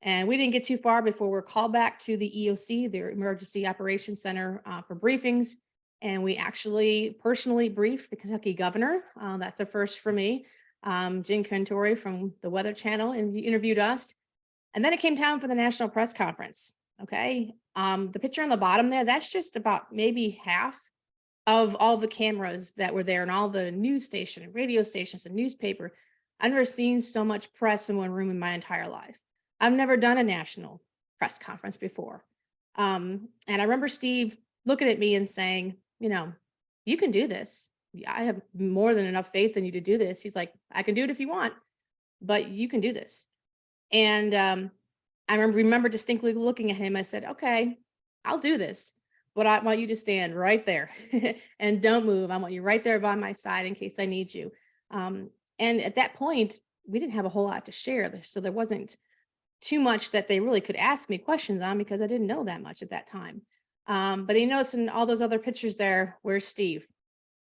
And we didn't get too far before we're called back to the EOC, their Emergency Operations Center, for briefings. And we actually personally briefed the Kentucky governor. That's a first for me. Jen Cantori from the Weather Channel interviewed us. And then it came time for the national press conference. Okay. The picture on the bottom there, that's just about maybe half of all the cameras that were there and all the news station and radio stations and newspaper. I've never seen so much press in one room in my entire life. I've never done a national press conference before. And I remember Steve looking at me and saying, you can do this. I have more than enough faith in you to do this. He's like, I can do it if you want, but you can do this. And I remember distinctly looking at him. I said, okay, I'll do this, but I want you to stand right there and don't move. I want you right there by my side in case I need you. And at that point, we didn't have a whole lot to share. So there wasn't too much that they really could ask me questions on because I didn't know that much at that time. But you notice in all those other pictures there, where's Steve?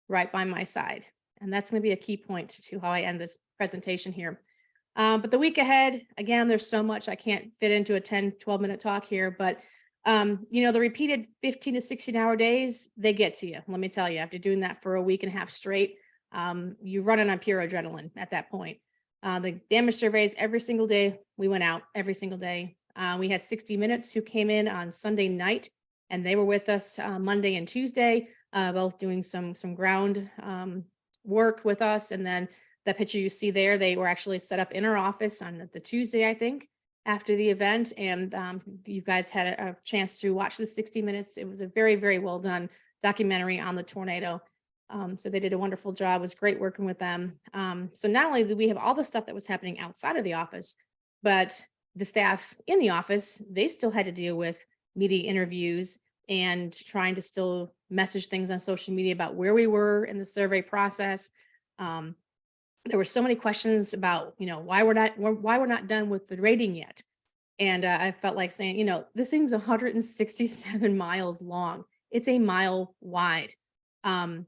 Right by my side. And that's going to be a key point to how I end this presentation here. But the week ahead, again, there's so much I can't fit into a 10, 12-minute talk here, but the repeated 15 to 16-hour days, they get to you. Let me tell you, after doing that for a week and a half straight, you're running on pure adrenaline at that point. The damage surveys every single day, we went out every single day. We had 60 Minutes who came in on Sunday night, and they were with us Monday and Tuesday, both doing some ground work with us. And then that picture you see there, they were actually set up in our office on the Tuesday, I think, after the event. And you guys had a chance to watch the 60 Minutes. It was a very, very well done documentary on the tornado. So they did a wonderful job. It was great working with them. So not only did we have all the stuff that was happening outside of the office, but the staff in the office, they still had to deal with media interviews and trying to still message things on social media about where we were in the survey process. There were so many questions about, why we're not done with the rating yet. And I felt like saying, this thing's 167 miles long. It's a mile wide, and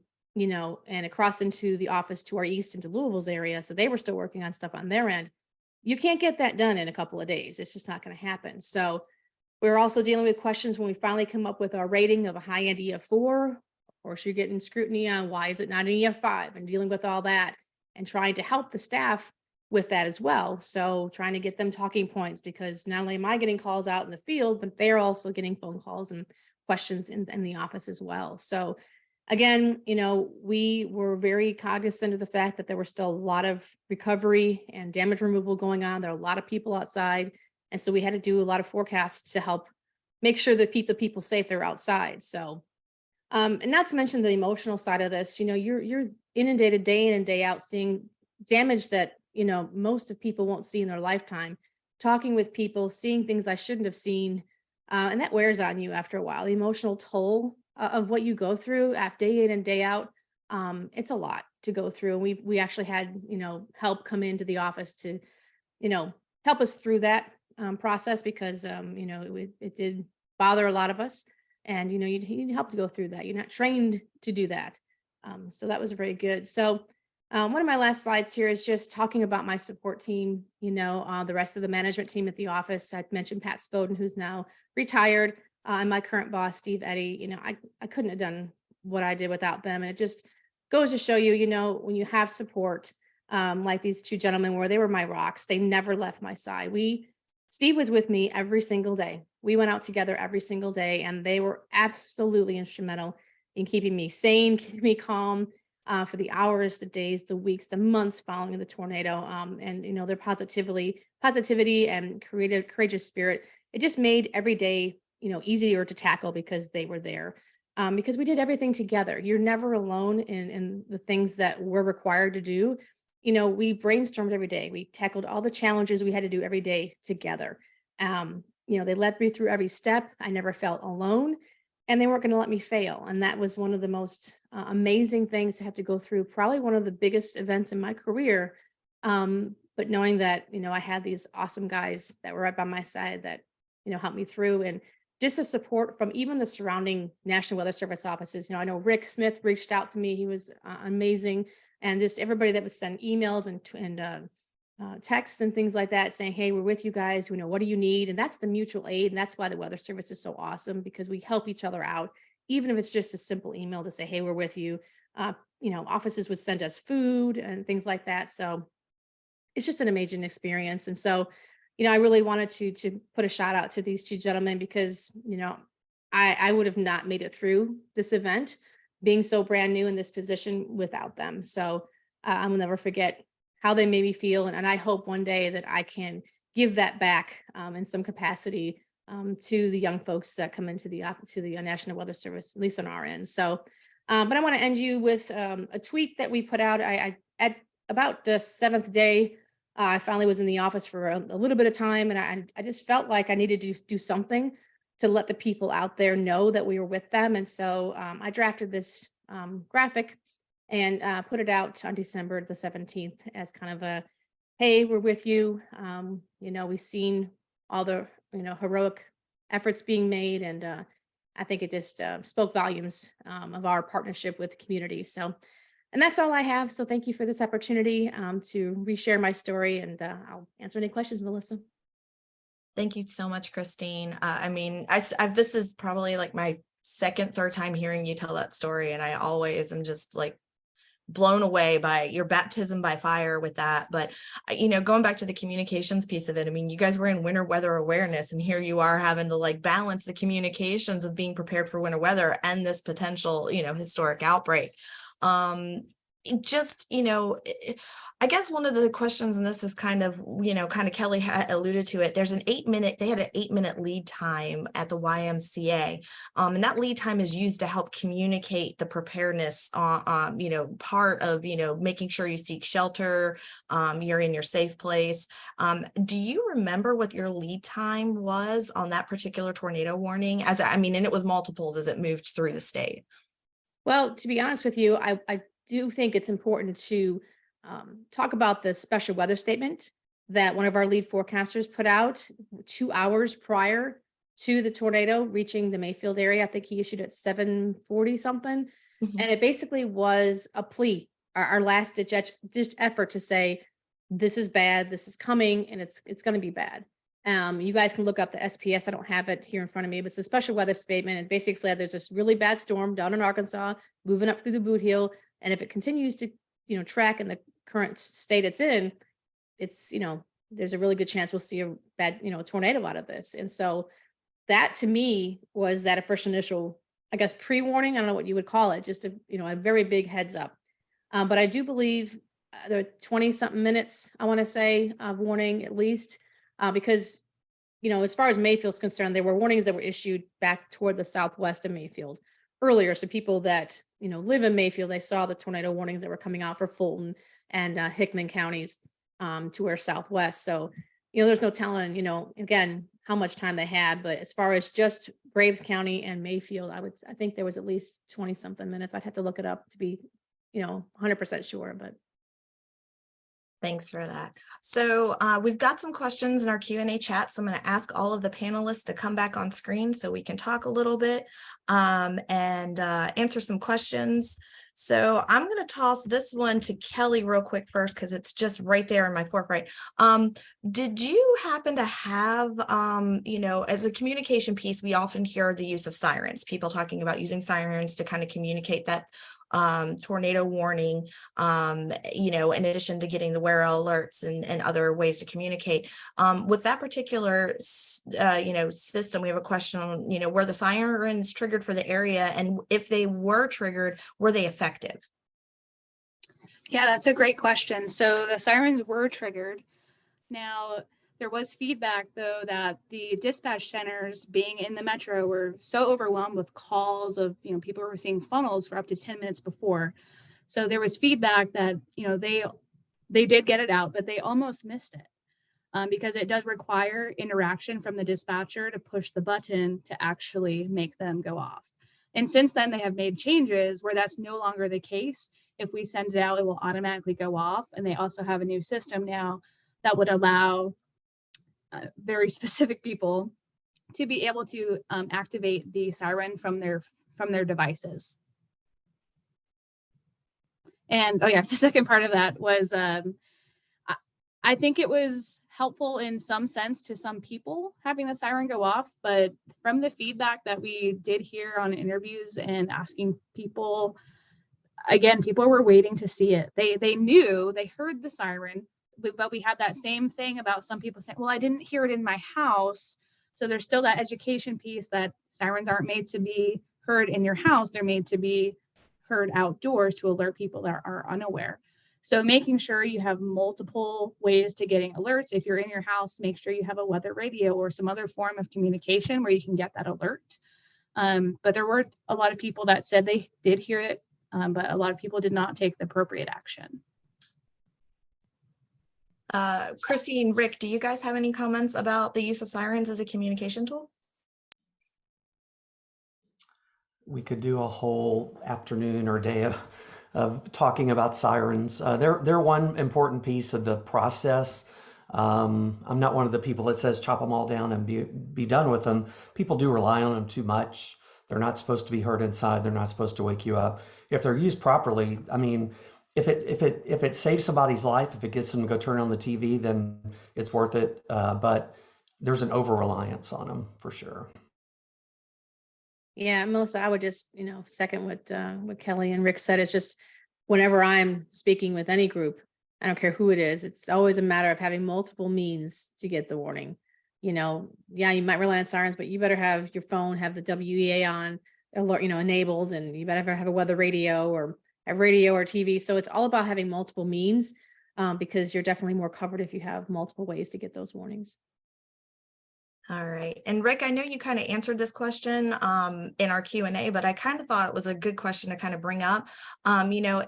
across into the office to our east into Louisville's area. So they were still working on stuff on their end. You can't get that done in a couple of days. It's just not going to happen. So we're also dealing with questions when we finally come up with our rating of a high end EF4. Of course, you're getting scrutiny on why is it not an EF5 and dealing with all that and trying to help the staff with that as well. So trying to get them talking points, because not only am I getting calls out in the field, but they're also getting phone calls and questions in the office as well. So again, we were very cognizant of the fact that there was still a lot of recovery and damage removal going on. There are a lot of people outside. And so we had to do a lot of forecasts to help make sure that keep the people safe they're outside. So, and not to mention the emotional side of this, you're inundated day in and day out seeing damage that, most of people won't see in their lifetime, talking with people, seeing things I shouldn't have seen. And that wears on you after a while. The emotional toll of what you go through day in and day out. It's a lot to go through. And we actually had, help come into the office to, help us through that process, because, it did bother a lot of us. And, you need help to go through that. You're not trained to do that. So that was very good. So one of my last slides here is just talking about my support team, the rest of the management team at the office. I mentioned Pat Spoden, who's now retired, and my current boss, Steve Eddy. I couldn't have done what I did without them. And it just goes to show you, when you have support, like these two gentlemen were, they were my rocks. They never left my side. Steve was with me every single day. We went out together every single day, and they were absolutely instrumental in keeping me sane, keeping me calm, for the hours, the days, the weeks, the months following the tornado. And their positivity and courageous spirit, it just made every day, easier to tackle because they were there. Because we did everything together. You're never alone in the things that we're required to do. We brainstormed every day. We tackled all the challenges we had to do every day together. They led me through every step. I never felt alone, and they weren't going to let me fail. And that was one of the most amazing things to have to go through, probably one of the biggest events in my career. But knowing that, I had these awesome guys that were right by my side that, helped me through, and just the support from even the surrounding National Weather Service offices. I know Rick Smith reached out to me. He was amazing. And just everybody that was sending emails and texts and things like that saying, hey, we're with you guys. What do you need? And that's the mutual aid. And that's why the Weather Service is so awesome, because we help each other out, even if it's just a simple email to say, hey, we're with you. Offices would send us food and things like that. So it's just an amazing experience. And so, I really wanted to put a shout out to these two gentlemen, because, I would have not made it through this event being so brand new in this position without them. So I will never forget how they made me feel. And I hope one day that I can give that back in some capacity to the young folks that come into the National Weather Service, at least on our end. So, but I want to end you with a tweet that we put out. I at about the 7th day, I finally was in the office for a little bit of time, and I just felt like I needed to do something to let the people out there know that we were with them. And so I drafted this graphic and put it out on December the 17th as kind of a, hey, we're with you. We've seen all the, heroic efforts being made. And I think it just spoke volumes of our partnership with the community. So, and that's all I have. So thank you for this opportunity to reshare my story, and I'll answer any questions, Melissa. Thank you so much, Christine. This is probably like my third time hearing you tell that story. And I always am just like blown away by your baptism by fire with that. But, going back to the communications piece of it, you guys were in winter weather awareness, and here you are having to like balance the communications of being prepared for winter weather and this potential, historic outbreak. it just, I guess one of the questions, and this is kind of, Kelly had alluded to it. There's they had an 8-minute lead time at the YMCA. And that lead time is used to help communicate the preparedness, part of, making sure you seek shelter, you're in your safe place. Do you remember what your lead time was on that particular tornado warning? And it was multiples as it moved through the state. Well, to be honest with you, I do think it's important to talk about the special weather statement that one of our lead forecasters put out 2 hours prior to the tornado reaching the Mayfield area. I think he issued at 7:40 something. Mhm. And it basically was a plea, our last ditch effort to say, this is bad, this is coming, and it's going to be bad. You guys can look up the SPS. I don't have it here in front of me, but it's a special weather statement. And basically said there's this really bad storm down in Arkansas, moving up through the Boot Heel. And if it continues to, track in the current state it's in, it's, there's a really good chance we'll see a bad, tornado out of this. And so that to me was that first initial, I guess, pre-warning. I don't know what you would call it, just a very big heads up. But I do believe there are 20 something minutes, I want to say, of warning at least. Because, as far as Mayfield's concerned, there were warnings that were issued back toward the southwest of Mayfield earlier. So people that, live in Mayfield, they saw the tornado warnings that were coming out for Fulton and Hickman counties to our southwest. So, there's no telling, again, how much time they had. But as far as just Graves County and Mayfield, I think there was at least 20 something minutes. I'd have to look it up to be, 100% sure, but. Thanks for that. So we've got some questions in our Q&A chat. So I'm going to ask all of the panelists to come back on screen so we can talk a little bit and answer some questions. So I'm going to toss this one to Kelly real quick first, because it's just right there in my forefront. Did you happen to have, as a communication piece, we often hear the use of sirens, people talking about using sirens to kind of communicate that tornado warning, in addition to getting the wear alerts and other ways to communicate. With that particular, system, we have a question on, were the sirens triggered for the area? And if they were triggered, were they effective? Yeah, that's a great question. So the sirens were triggered. Now, there was feedback, though, that the dispatch centers being in the metro were so overwhelmed with calls of, people were seeing funnels for up to 10 minutes before. So there was feedback that, they did get it out, but they almost missed it because it does require interaction from the dispatcher to push the button to actually make them go off. And since then, they have made changes where that's no longer the case. If we send it out, it will automatically go off. And they also have a new system now that would allow very specific people to be able to activate the siren from their devices. And the second part of that was I think it was helpful in some sense to some people having the siren go off, but from the feedback that we did hear on interviews and asking people, again, people were waiting to see it. They knew, they heard the siren, but we had that same thing about some people saying, well, I didn't hear it in my house. So there's still that education piece that sirens aren't made to be heard in your house. They're made to be heard outdoors to alert people that are unaware. So making sure you have multiple ways to getting alerts. If you're in your house, make sure you have a weather radio or some other form of communication where you can get that alert. But there were a lot of people that said they did hear it, but a lot of people did not take the appropriate action. Christine, Rick, do you guys have any comments about the use of sirens as a communication tool? We could do a whole afternoon or day of talking about sirens. They're one important piece of the process. I'm not one of the people that says chop them all down and be done with them. People do rely on them too much. They're not supposed to be heard inside. They're not supposed to wake you up. If they're used properly, if it saves somebody's life, if it gets them to go turn on the TV, then it's worth it. But there's an over-reliance on them for sure. Yeah, Melissa, I would just, second what Kelly and Rick said. It's just whenever I'm speaking with any group, I don't care who it is, it's always a matter of having multiple means to get the warning. You might rely on sirens, but you better have your phone, have the WEA on alert, enabled, and you better have a weather radio or at radio or TV. So it's all about having multiple means because you're definitely more covered if you have multiple ways to get those warnings. All right. And Rick, I know you kind of answered this question in our Q&A, but I kind of thought it was a good question to kind of bring up.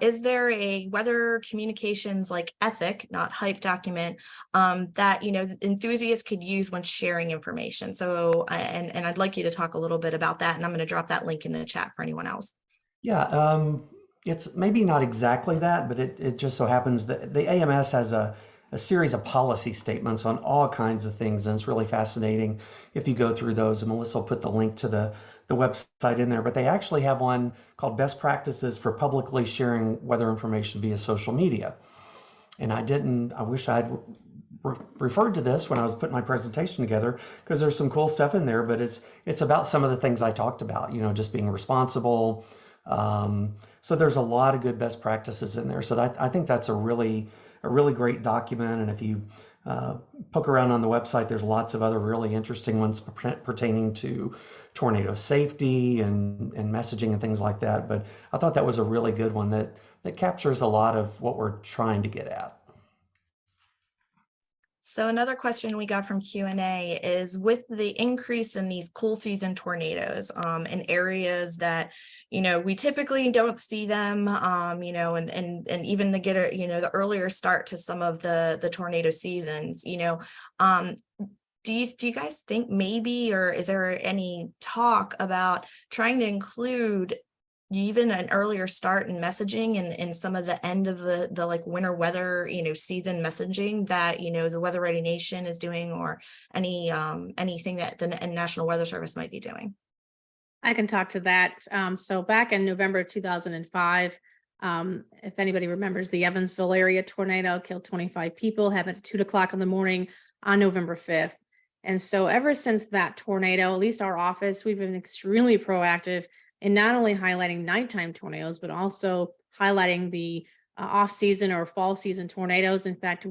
Is there a weather communications like ethic, not hype document that, enthusiasts could use when sharing information? So, and I'd like you to talk a little bit about that. And I'm going to drop that link in the chat for anyone else. Yeah, it's maybe not exactly that, but it just so happens that the AMS has a series of policy statements on all kinds of things, and it's really fascinating if you go through those. And Melissa will put the link to the website in there, but they actually have one called Best Practices for Publicly Sharing Weather Information via Social Media. And I wish I had referred to this when I was putting my presentation together, because there's some cool stuff in there, but it's about some of the things I talked about, just being responsible. So there's a lot of good best practices in there. So I think that's a really great document. And if you poke around on the website, there's lots of other really interesting ones pertaining to tornado safety and messaging and things like that. But I thought that was a really good one that captures a lot of what we're trying to get at. So another question we got from Q&A is, with the increase in these cool season tornadoes in areas that, we typically don't see them, and even to get the earlier start to some of the tornado seasons, do you guys think maybe, or is there any talk about trying to include even an earlier start in messaging and some of the end of the like winter weather, season messaging that, the Weather Ready Nation is doing, or anything that the National Weather Service might be doing? I can talk to that. So back in November 2005, if anybody remembers, the Evansville area tornado killed 25 people, happened at 2 o'clock in the morning on November 5th. And so ever since that tornado, at least our office, we've been extremely proactive in not only highlighting nighttime tornadoes, but also highlighting the off-season or fall season tornadoes. In fact,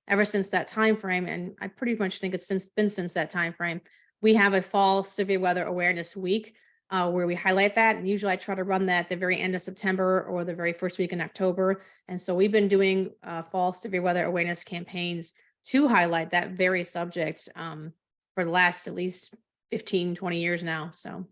ever since that time frame, and I pretty much think it's been since that time frame, we have a fall severe weather awareness week where we highlight that. And usually I try to run that at the very end of September or the very first week in October. And so we've been doing fall severe weather awareness campaigns to highlight that very subject for the last at least 15, 20 years now. So.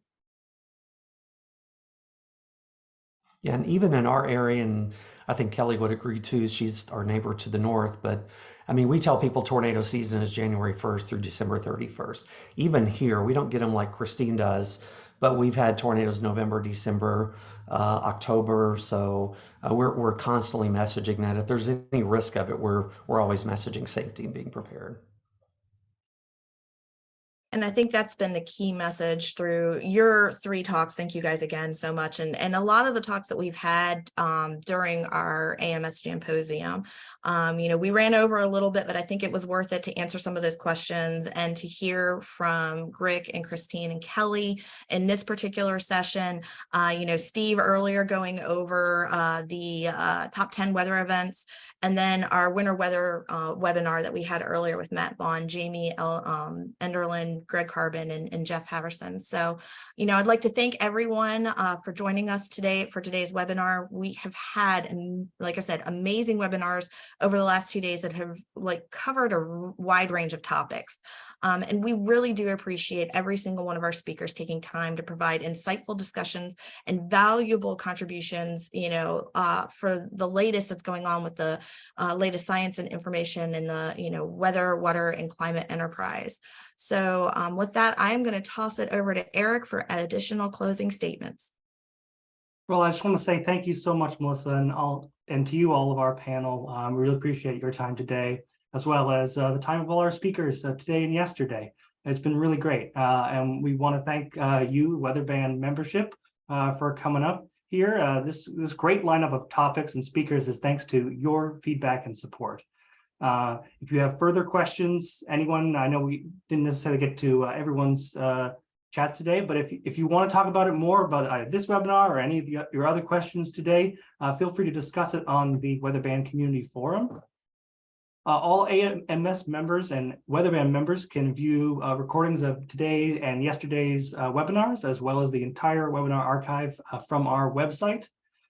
Yeah, and even in our area, and I think Kelly would agree too, she's our neighbor to the north, but I mean, we tell people tornado season is January 1st through December 31st. Even here, we don't get them like Christine does, but we've had tornadoes November, December, October. So we're constantly messaging that. If there's any risk of it, we're always messaging safety and being prepared. And I think that's been the key message through your 3 talks. Thank you guys again so much. And a lot of the talks that we've had during our AMS Jamposium, we ran over a little bit, but I think it was worth it to answer some of those questions and to hear from Rick and Christine and Kelly in this particular session. Steve earlier going over the top 10 weather events, and then our winter weather webinar that we had earlier with Matt Vaughn, Jamie Enderlin, Greg Carbon, and Jeff Haverson. So, I'd like to thank everyone for joining us today for today's webinar. We have had, like I said, amazing webinars over the last 2 days that have covered a wide range of topics. And we really do appreciate every single one of our speakers taking time to provide insightful discussions and valuable contributions, for the latest that's going on with the latest science and information in the, weather, water, and climate enterprise. So with that, I'm going to toss it over to Eric for additional closing statements. Well, I just want to say thank you so much, Melissa, and to you, all of our panel. We really appreciate your time today, as well as the time of all our speakers today and yesterday. It's been really great. And we want to thank you, WeatherBand membership, for coming up here. This great lineup of topics and speakers is thanks to your feedback and support. If you have further questions, anyone, I know we didn't necessarily get to everyone's chats today, but if you want to talk about it more about this webinar or any of your other questions today, feel free to discuss it on the WeatherBand Community Forum. All AMS members and WeatherBand members can view recordings of today and yesterday's webinars, as well as the entire webinar archive from our website.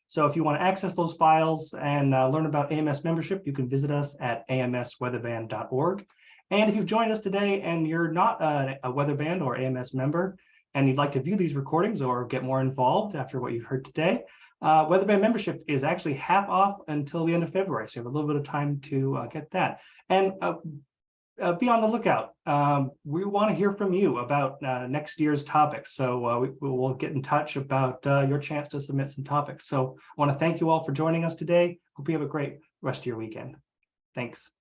So if you want to access those files and learn about AMS membership, you can visit us at amsweatherban.org. And if you've joined us today and you're not a Weatherband or AMS member, and you'd like to view these recordings or get more involved after what you've heard today, Weatherband membership is actually half off until the end of February. So you have a little bit of time to get that. And be on the lookout. We want to hear from you about next year's topics. So we will get in touch about your chance to submit some topics. So I want to thank you all for joining us today. Hope you have a great rest of your weekend. Thanks.